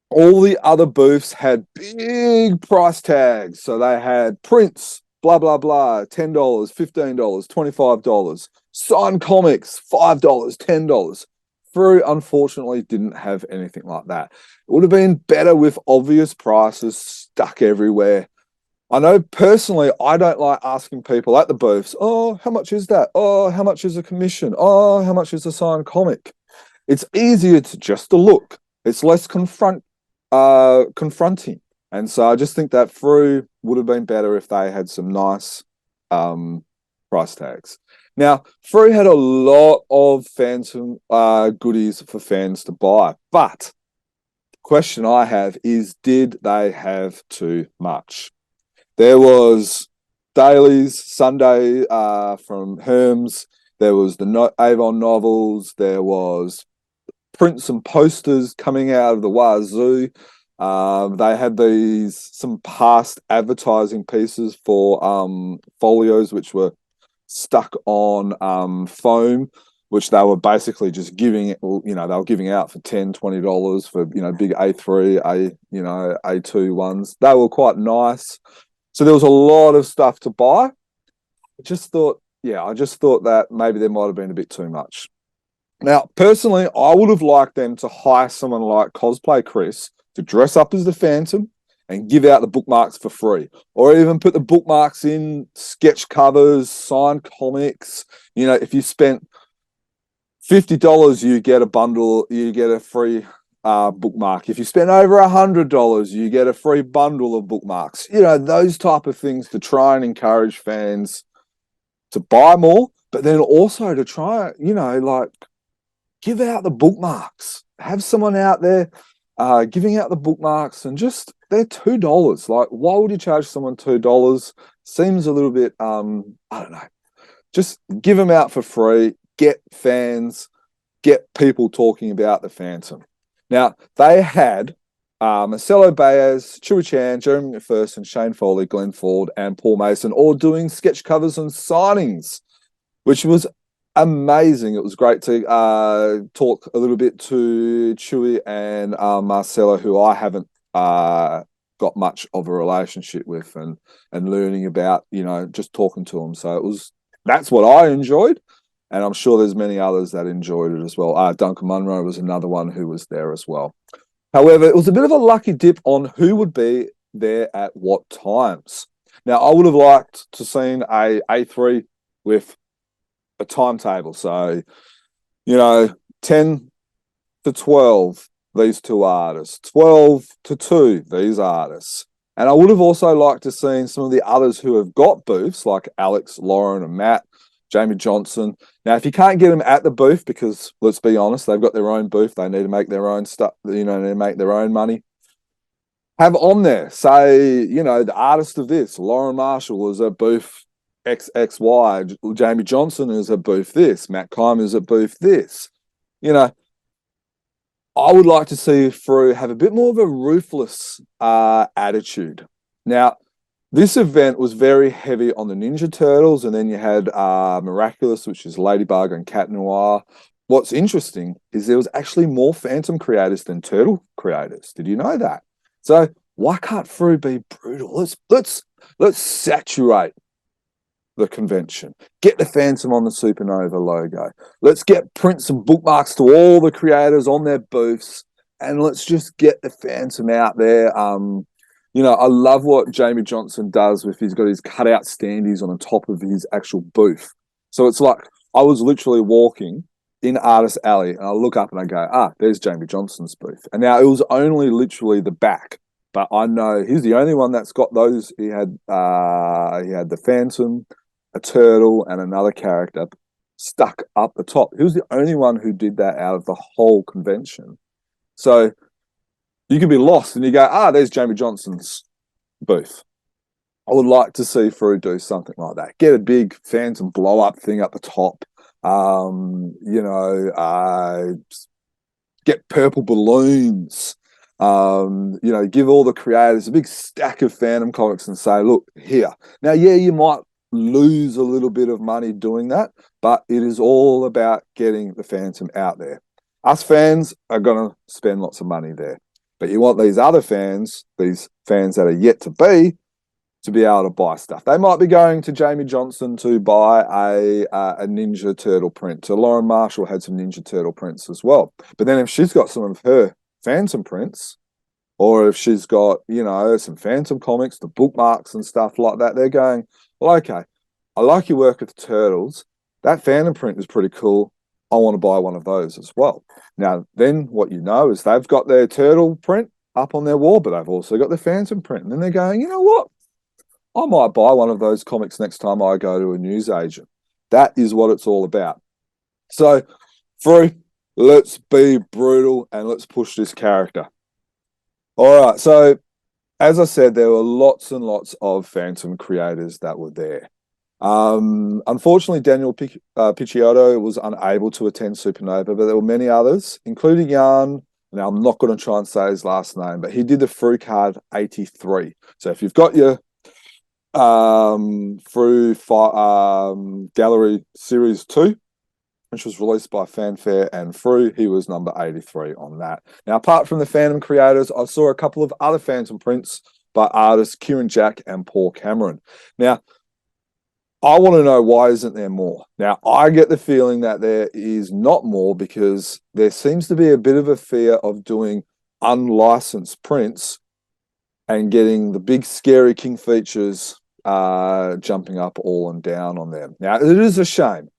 all the other booths had big price tags. So they had prints, blah, blah, blah, $10, $15, $25. Signed comics, $5, $10. Frew, unfortunately, didn't have anything like that. It would have been better with obvious prices stuck everywhere. I know personally, I don't like asking people at the booths, oh, how much is that? Oh, how much is a commission? Oh, how much is a signed comic? It's easier to just to look. It's less confronting. And so I just think that Frew would have been better if they had some nice price tags. Now, Frew had a lot of Phantom goodies for fans to buy, but the question I have is, did they have too much? There was dailies, Sunday from Herms, there was the Avon novels, there was prints and posters coming out of the wazoo. They had some past advertising pieces for folios, which were stuck on foam, which they were basically just giving, they were giving out for $10, $20 for, big A3, A2 ones. They were quite nice. So there was a lot of stuff to buy. I just thought that maybe there might have been a bit too much. Now, personally, I would have liked them to hire someone like Cosplay Chris to dress up as the Phantom and give out the bookmarks for free, or even put the bookmarks in sketch covers, signed comics. If you spent $50, you get a bundle, you get a free bookmark. If you spend over $100, you get a free bundle of bookmarks. Those type of things to try and encourage fans to buy more, but then also to try, give out the bookmarks. Have someone out there giving out the bookmarks, and just, they're $2. Like, why would you charge someone $2? Seems a little bit, I don't know. Just give them out for free. Get fans, get people talking about the Phantom. Now, they had Marcelo Baez, Chewy Chan, Jeremy McPherson, Shane Foley, Glenn Ford, and Paul Mason all doing sketch covers and signings, which was amazing. It was great to talk a little bit to Chewy and Marcelo, who I haven't got much of a relationship with, and learning about, just talking to them. So that's what I enjoyed, and I'm sure there's many others that enjoyed it as well. Duncan Munro was another one who was there as well. However, it was a bit of a lucky dip on who would be there at what times. Now, I would have liked to seen a A3 with a timetable. So, 10 to 12, these two artists. 12-2, these artists. And I would have also liked to seen some of the others who have got booths, like Alex, Lauren, and Matt, Jamie Johnson. Now, if you can't get them at the booth, because let's be honest, they've got their own booth, they need to make their own stuff, you know, they make their own money. Have on there, say, you know, the artist of this, Lauren Marshall is at booth XXY, Jamie Johnson is at booth this, Matt Kyme is at booth this. You know, I would like to see Frew have a bit more of a ruthless attitude. Now, this event was very heavy on the Ninja Turtles, and then you had Miraculous, which is Ladybug and Cat Noir. What's interesting is there was actually more Phantom creators than Turtle creators. Did you know that? So why can't Frew be brutal? Let's saturate the convention. Get the Phantom on the Supanova logo. Let's get prints and bookmarks to all the creators on their booths, and let's just get the Phantom out there. You know, I love what Jamie Johnson does with he's got his cutout standees on the top of his actual booth. So it's like I was literally walking in Artist Alley and I look up and I go, there's Jamie Johnson's booth. And now it was only literally the back, but I know he's the only one that's got those. He had the Phantom, a turtle, and another character stuck up the top. He was the only one who did that out of the whole convention. So you can be lost and you go, there's Jamie Johnson's booth. I would like to see Frew do something like that. Get a big Phantom blow up thing up the top. You know, get purple balloons. You know, give all the creators a big stack of Phantom comics and say, look, here. Now, yeah, you might lose a little bit of money doing that, but it is all about getting the Phantom out there. Us fans are going to spend lots of money there. But you want these other fans, these fans that are yet to be able to buy stuff. They might be going to Jamie Johnson to buy a Ninja Turtle print. So Lauren Marshall had some Ninja Turtle prints as well. But then if she's got some of her Phantom prints, or if she's got, you know, some Phantom comics, the bookmarks and stuff like that, they're going, well, okay, I like your work with the Turtles. That Phantom print is pretty cool. I want to buy one of those as well. Now, then what you know is they've got their Turtle print up on their wall, but they've also got the Phantom print. And then they're going, you know what? I might buy one of those comics next time I go to a newsagent. That is what it's all about. So, Frew, let's be brutal and let's push this character. All right. So, as I said, there were lots and lots of Phantom creators that were there. Unfortunately, Daniel Picciotto was unable to attend Supanova, but there were many others, including Jan. Now, I'm not going to try and say his last name, but he did the Frew card 83. So if you've got your Frew Gallery Series 2, which was released by Fanfare and Frew, he was number 83 on that. Now, apart from the Phantom creators, I saw a couple of other Phantom prints by artists Kieran Jack and Paul Cameron. Now, I want to know, why isn't there more? Now, I get the feeling that there is not more because there seems to be a bit of a fear of doing unlicensed prints and getting the big scary King features jumping up all and down on them. Now, it is a shame.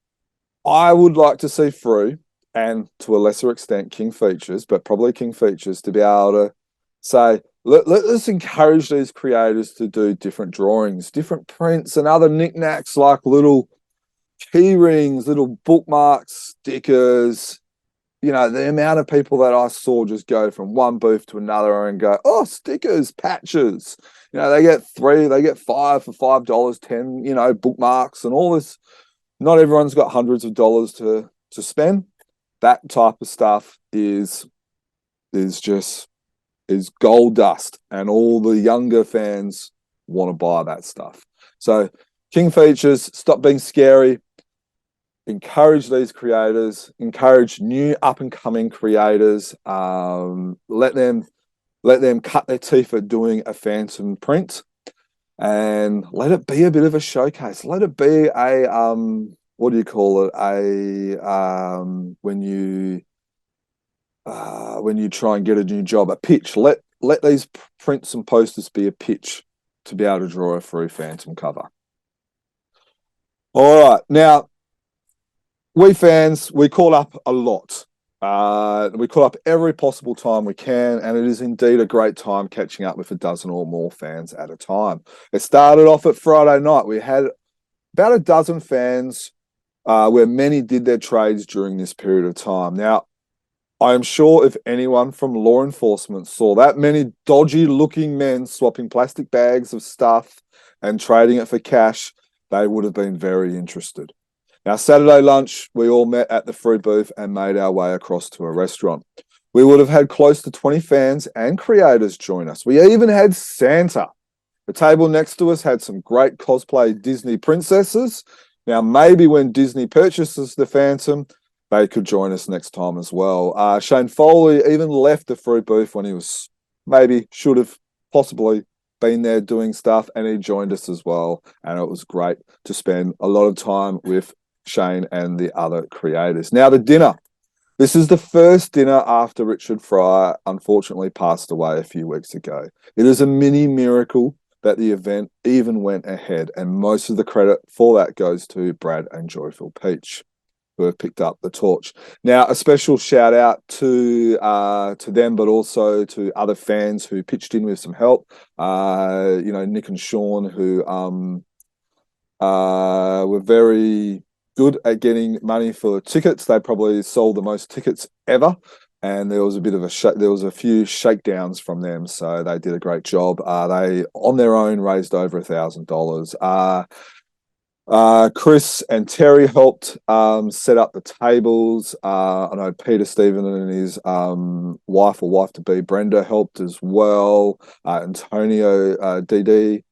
I would like to see Frew, and to a lesser extent King features, but probably King features, to be able to say, let's encourage these creators to do different drawings, different prints, and other knickknacks like little key rings, little bookmarks, stickers. You know, the amount of people that I saw just go from one booth to another and go, stickers, patches. You know, they get 3, they get 5 for $5, 10, you know, bookmarks and all this. Not everyone's got hundreds of dollars to spend. That type of stuff is gold dust, and all the younger fans want to buy that stuff. So King features, stop being scary, encourage these creators, encourage new up and coming creators, let them cut their teeth at doing a Phantom print, and let it be a bit of a showcase. Let it be a what do you call it? When you try and get a new job, a pitch. Let these prints and posters be a pitch to be able to draw a Frew Phantom cover. All right. Now, we fans, we caught up a lot We caught up every possible time we can, and it is indeed a great time catching up with a dozen or more fans at a time. It started off at Friday night. We had about a dozen fans where many did their trades during this period of time. Now, I am sure if anyone from law enforcement saw that many dodgy-looking men swapping plastic bags of stuff and trading it for cash, they would have been very interested. Now, Saturday lunch, we all met at the Frew booth and made our way across to a restaurant. We would have had close to 20 fans and creators join us. We even had Santa. The table next to us had some great cosplay Disney princesses. Now, maybe when Disney purchases the Phantom, they could join us next time as well. Shane Foley even left the Frew booth when he was should have possibly been there doing stuff, and he joined us as well. And it was great to spend a lot of time with Shane and the other creators. Now, the dinner. This is the first dinner after Richard Fry unfortunately passed away a few weeks ago. It is a mini miracle that the event even went ahead, and most of the credit for that goes to Brad and Joyful Peach, who have picked up the torch. Now, a special shout out to them, but also to other fans who pitched in with some help. Nick and Sean, who were very good at getting money for tickets. They probably sold the most tickets ever, and there was a bit of there was a few shakedowns from them, so they did a great job. They on their own raised over $1,000. Chris and Terry helped set up the tables. I know Peter Stephen and his wife or wife-to-be Brenda helped as well. Antonio DD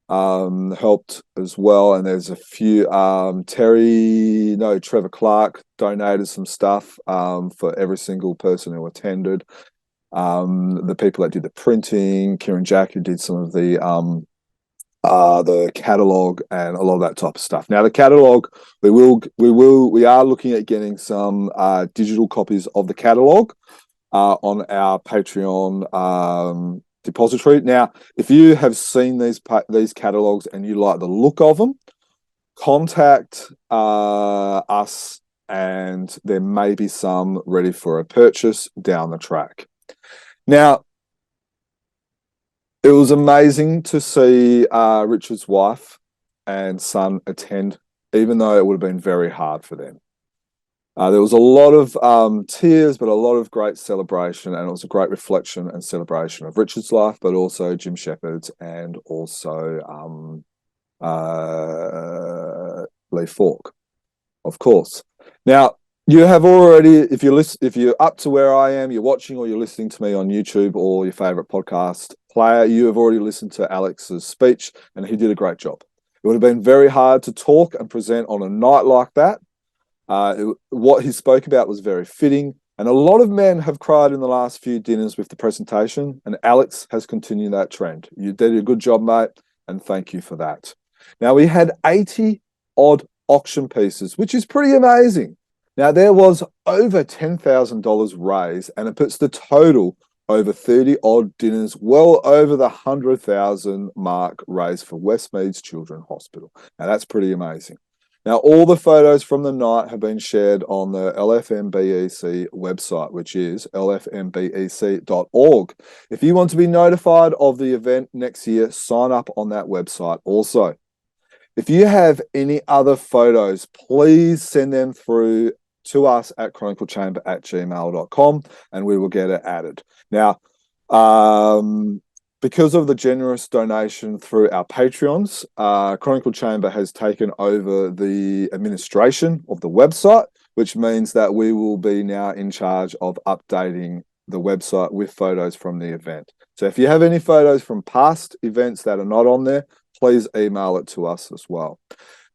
helped as well, and there's a few Trevor Clark donated some stuff for every single person who attended. The people that did the printing, Kieran Jack, who did some of the catalog and a lot of that type of stuff. Now, the catalog, we are looking at getting some digital copies of the catalog on our Patreon depository. Now, if you have seen these catalogs and you like the look of them, contact us, and there may be some ready for a purchase down the track. Now, it was amazing to see Richard's wife and son attend, even though it would have been very hard for them. There was a lot of tears, but a lot of great celebration, and it was a great reflection and celebration of Richard's life, but also Jim Shepherd's and also Lee Falk, of course. Now, you have already, if you're up to where I am, you're watching or you're listening to me on YouTube or your favorite podcast player, you have already listened to Alex's speech, and he did a great job. It would have been very hard to talk and present on a night like that. What he spoke about was very fitting, and a lot of men have cried in the last few dinners with the presentation, and Alex has continued that trend. You did a good job, mate, and thank you for that. Now, we had 80 odd auction pieces, which is pretty amazing. Now, there was over $10,000 raised, and it puts the total over 30 odd dinners, well over the 100,000 mark raised for Westmeads Children's Hospital. Now, that's pretty amazing. Now, all the photos from the night have been shared on the LFMBEC website, which is lfmbec.org. If you want to be notified of the event next year, sign up on that website also. If you have any other photos, please send them through to us at chroniclechamber@gmail.com, and we will get it added. Now, because of the generous donation through our Patreons, Chronicle Chamber has taken over the administration of the website, which means that we will be now in charge of updating the website with photos from the event. So if you have any photos from past events that are not on there, please email it to us as well.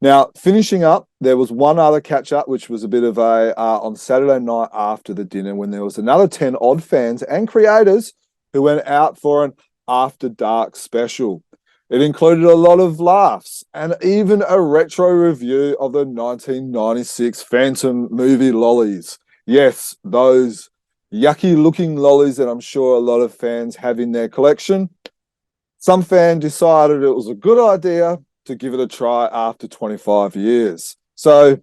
Now, finishing up, there was one other catch-up, which was a bit of on Saturday night after the dinner, when there was another 10 odd fans and creators who went out for an after dark special. It included a lot of laughs and even a retro review of the 1996 Phantom movie lollies. Yes, those yucky looking lollies that I'm sure a lot of fans have in their collection. Some fan decided it was a good idea to give it a try after 25 years. So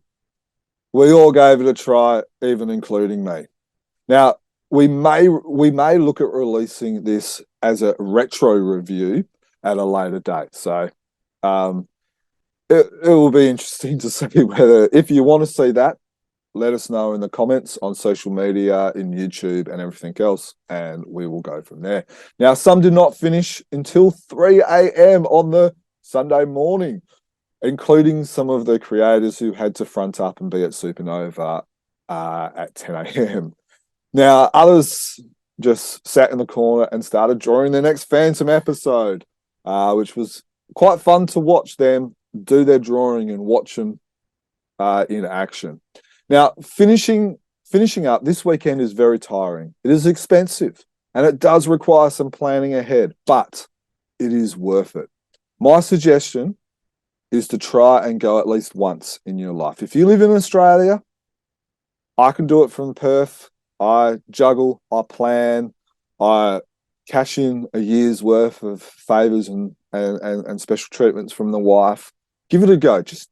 we all gave it a try, even including me. Now, we may look at releasing this as a retro review at a later date. So it will be interesting to see whether, if you want to see that, let us know in the comments on social media, in YouTube and everything else, and we will go from there. Now, some did not finish until 3 a.m. on the Sunday morning, including some of the creators who had to front up and be at Supanova at 10 a.m. Now, others just sat in the corner and started drawing the next Phantom episode, which was quite fun to watch them do their drawing and watch them in action. Now, finishing up, this weekend is very tiring. It is expensive and it does require some planning ahead, but it is worth it. My suggestion is to try and go at least once in your life. If you live in Australia, I can do it from Perth. I juggle, I plan, I cash in a year's worth of favours and special treatments from the wife. Give it a go. Just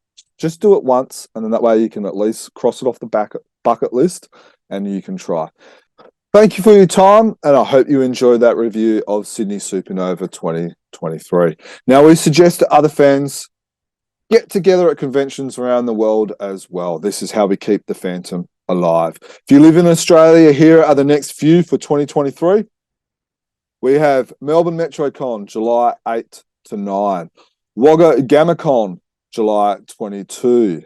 do it once, and then that way you can at least cross it off the bucket list and you can try. Thank you for your time, and I hope you enjoyed that review of Sydney Supanova 2023. Now, we suggest to other fans get together at conventions around the world as well. This is how we keep the Phantom alive. If you live in Australia, here are the next few for 2023. We have Melbourne MetroCon, July 8 to 9. Wagga GammaCon, July 22.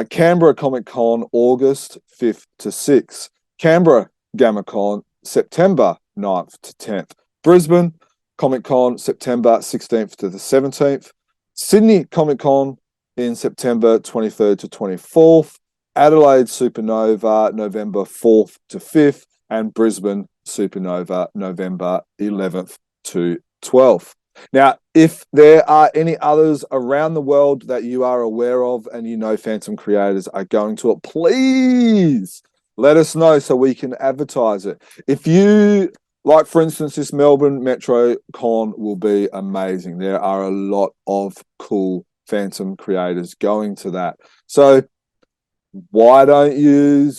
Canberra Comic Con, August 5th to 6th. Canberra GammaCon, September 9th to 10th. Brisbane Comic Con, September 16th to the 17th. Sydney Comic Con in September 23rd to 24th. Adelaide Supanova, November 4th to 5th. And Brisbane Supanova, November 11th to 12th. Now, if there are any others around the world that you are aware of and you know Phantom creators are going to it, please let us know so we can advertise it. If you, like for instance, this Melbourne Metro Con will be amazing. There are a lot of cool Phantom creators going to that. So why don't you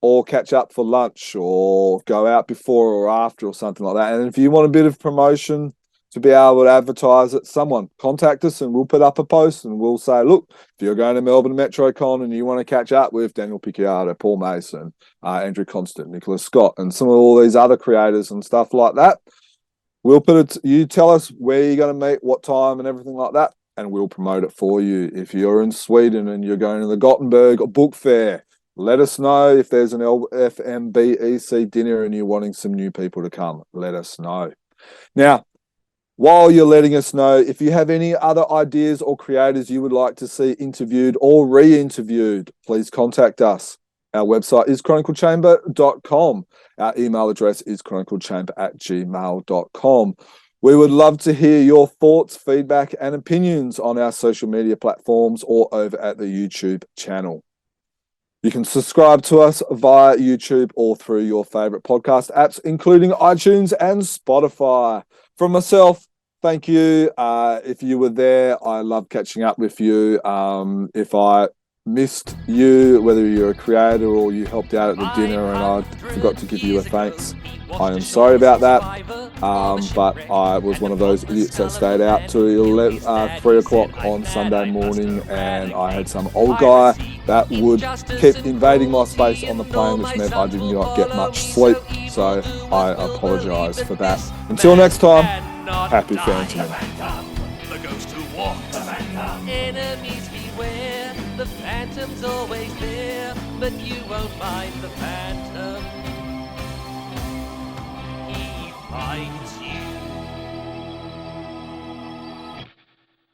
or catch up for lunch or go out before or after or something like that? And if you want a bit of promotion to be able to advertise it, someone contact us and we'll put up a post and we'll say, look, if you're going to Melbourne MetroCon and you want to catch up with Daniel Picciardo, Paul Mason, Andrew Constant, Nicholas Scott, and some of all these other creators and stuff like that, we'll put it, you tell us where you're going to meet, what time and everything like that, and we'll promote it for you. If you're in Sweden and you're going to the Gothenburg Book Fair, let us know. If there's an LFMBEC dinner and you're wanting some new people to come, let us know. Now, while you're letting us know, if you have any other ideas or creators you would like to see interviewed or re-interviewed, please contact us. Our website is chroniclechamber.com. Our email address is chroniclechamber@gmail.com. We would love to hear your thoughts, feedback, and opinions on our social media platforms or over at the YouTube channel. You can subscribe to us via YouTube or through your favorite podcast apps, including iTunes and Spotify. From myself, thank you. If you were there, I love catching up with you. If I missed you, whether you're a creator or you helped out at the dinner and I forgot to give you a thanks, I am sorry about that. But I was one of those idiots that stayed out till 3 o'clock on Sunday morning, and I had some old guy that would keep invading my space on the plane, which meant I did not get much sleep. So I apologise for that. Until next time, happy Phantom. The ghost who walks the Phantom. Enemies beware, the Phantom's always there, but you won't find the Phantom. He fights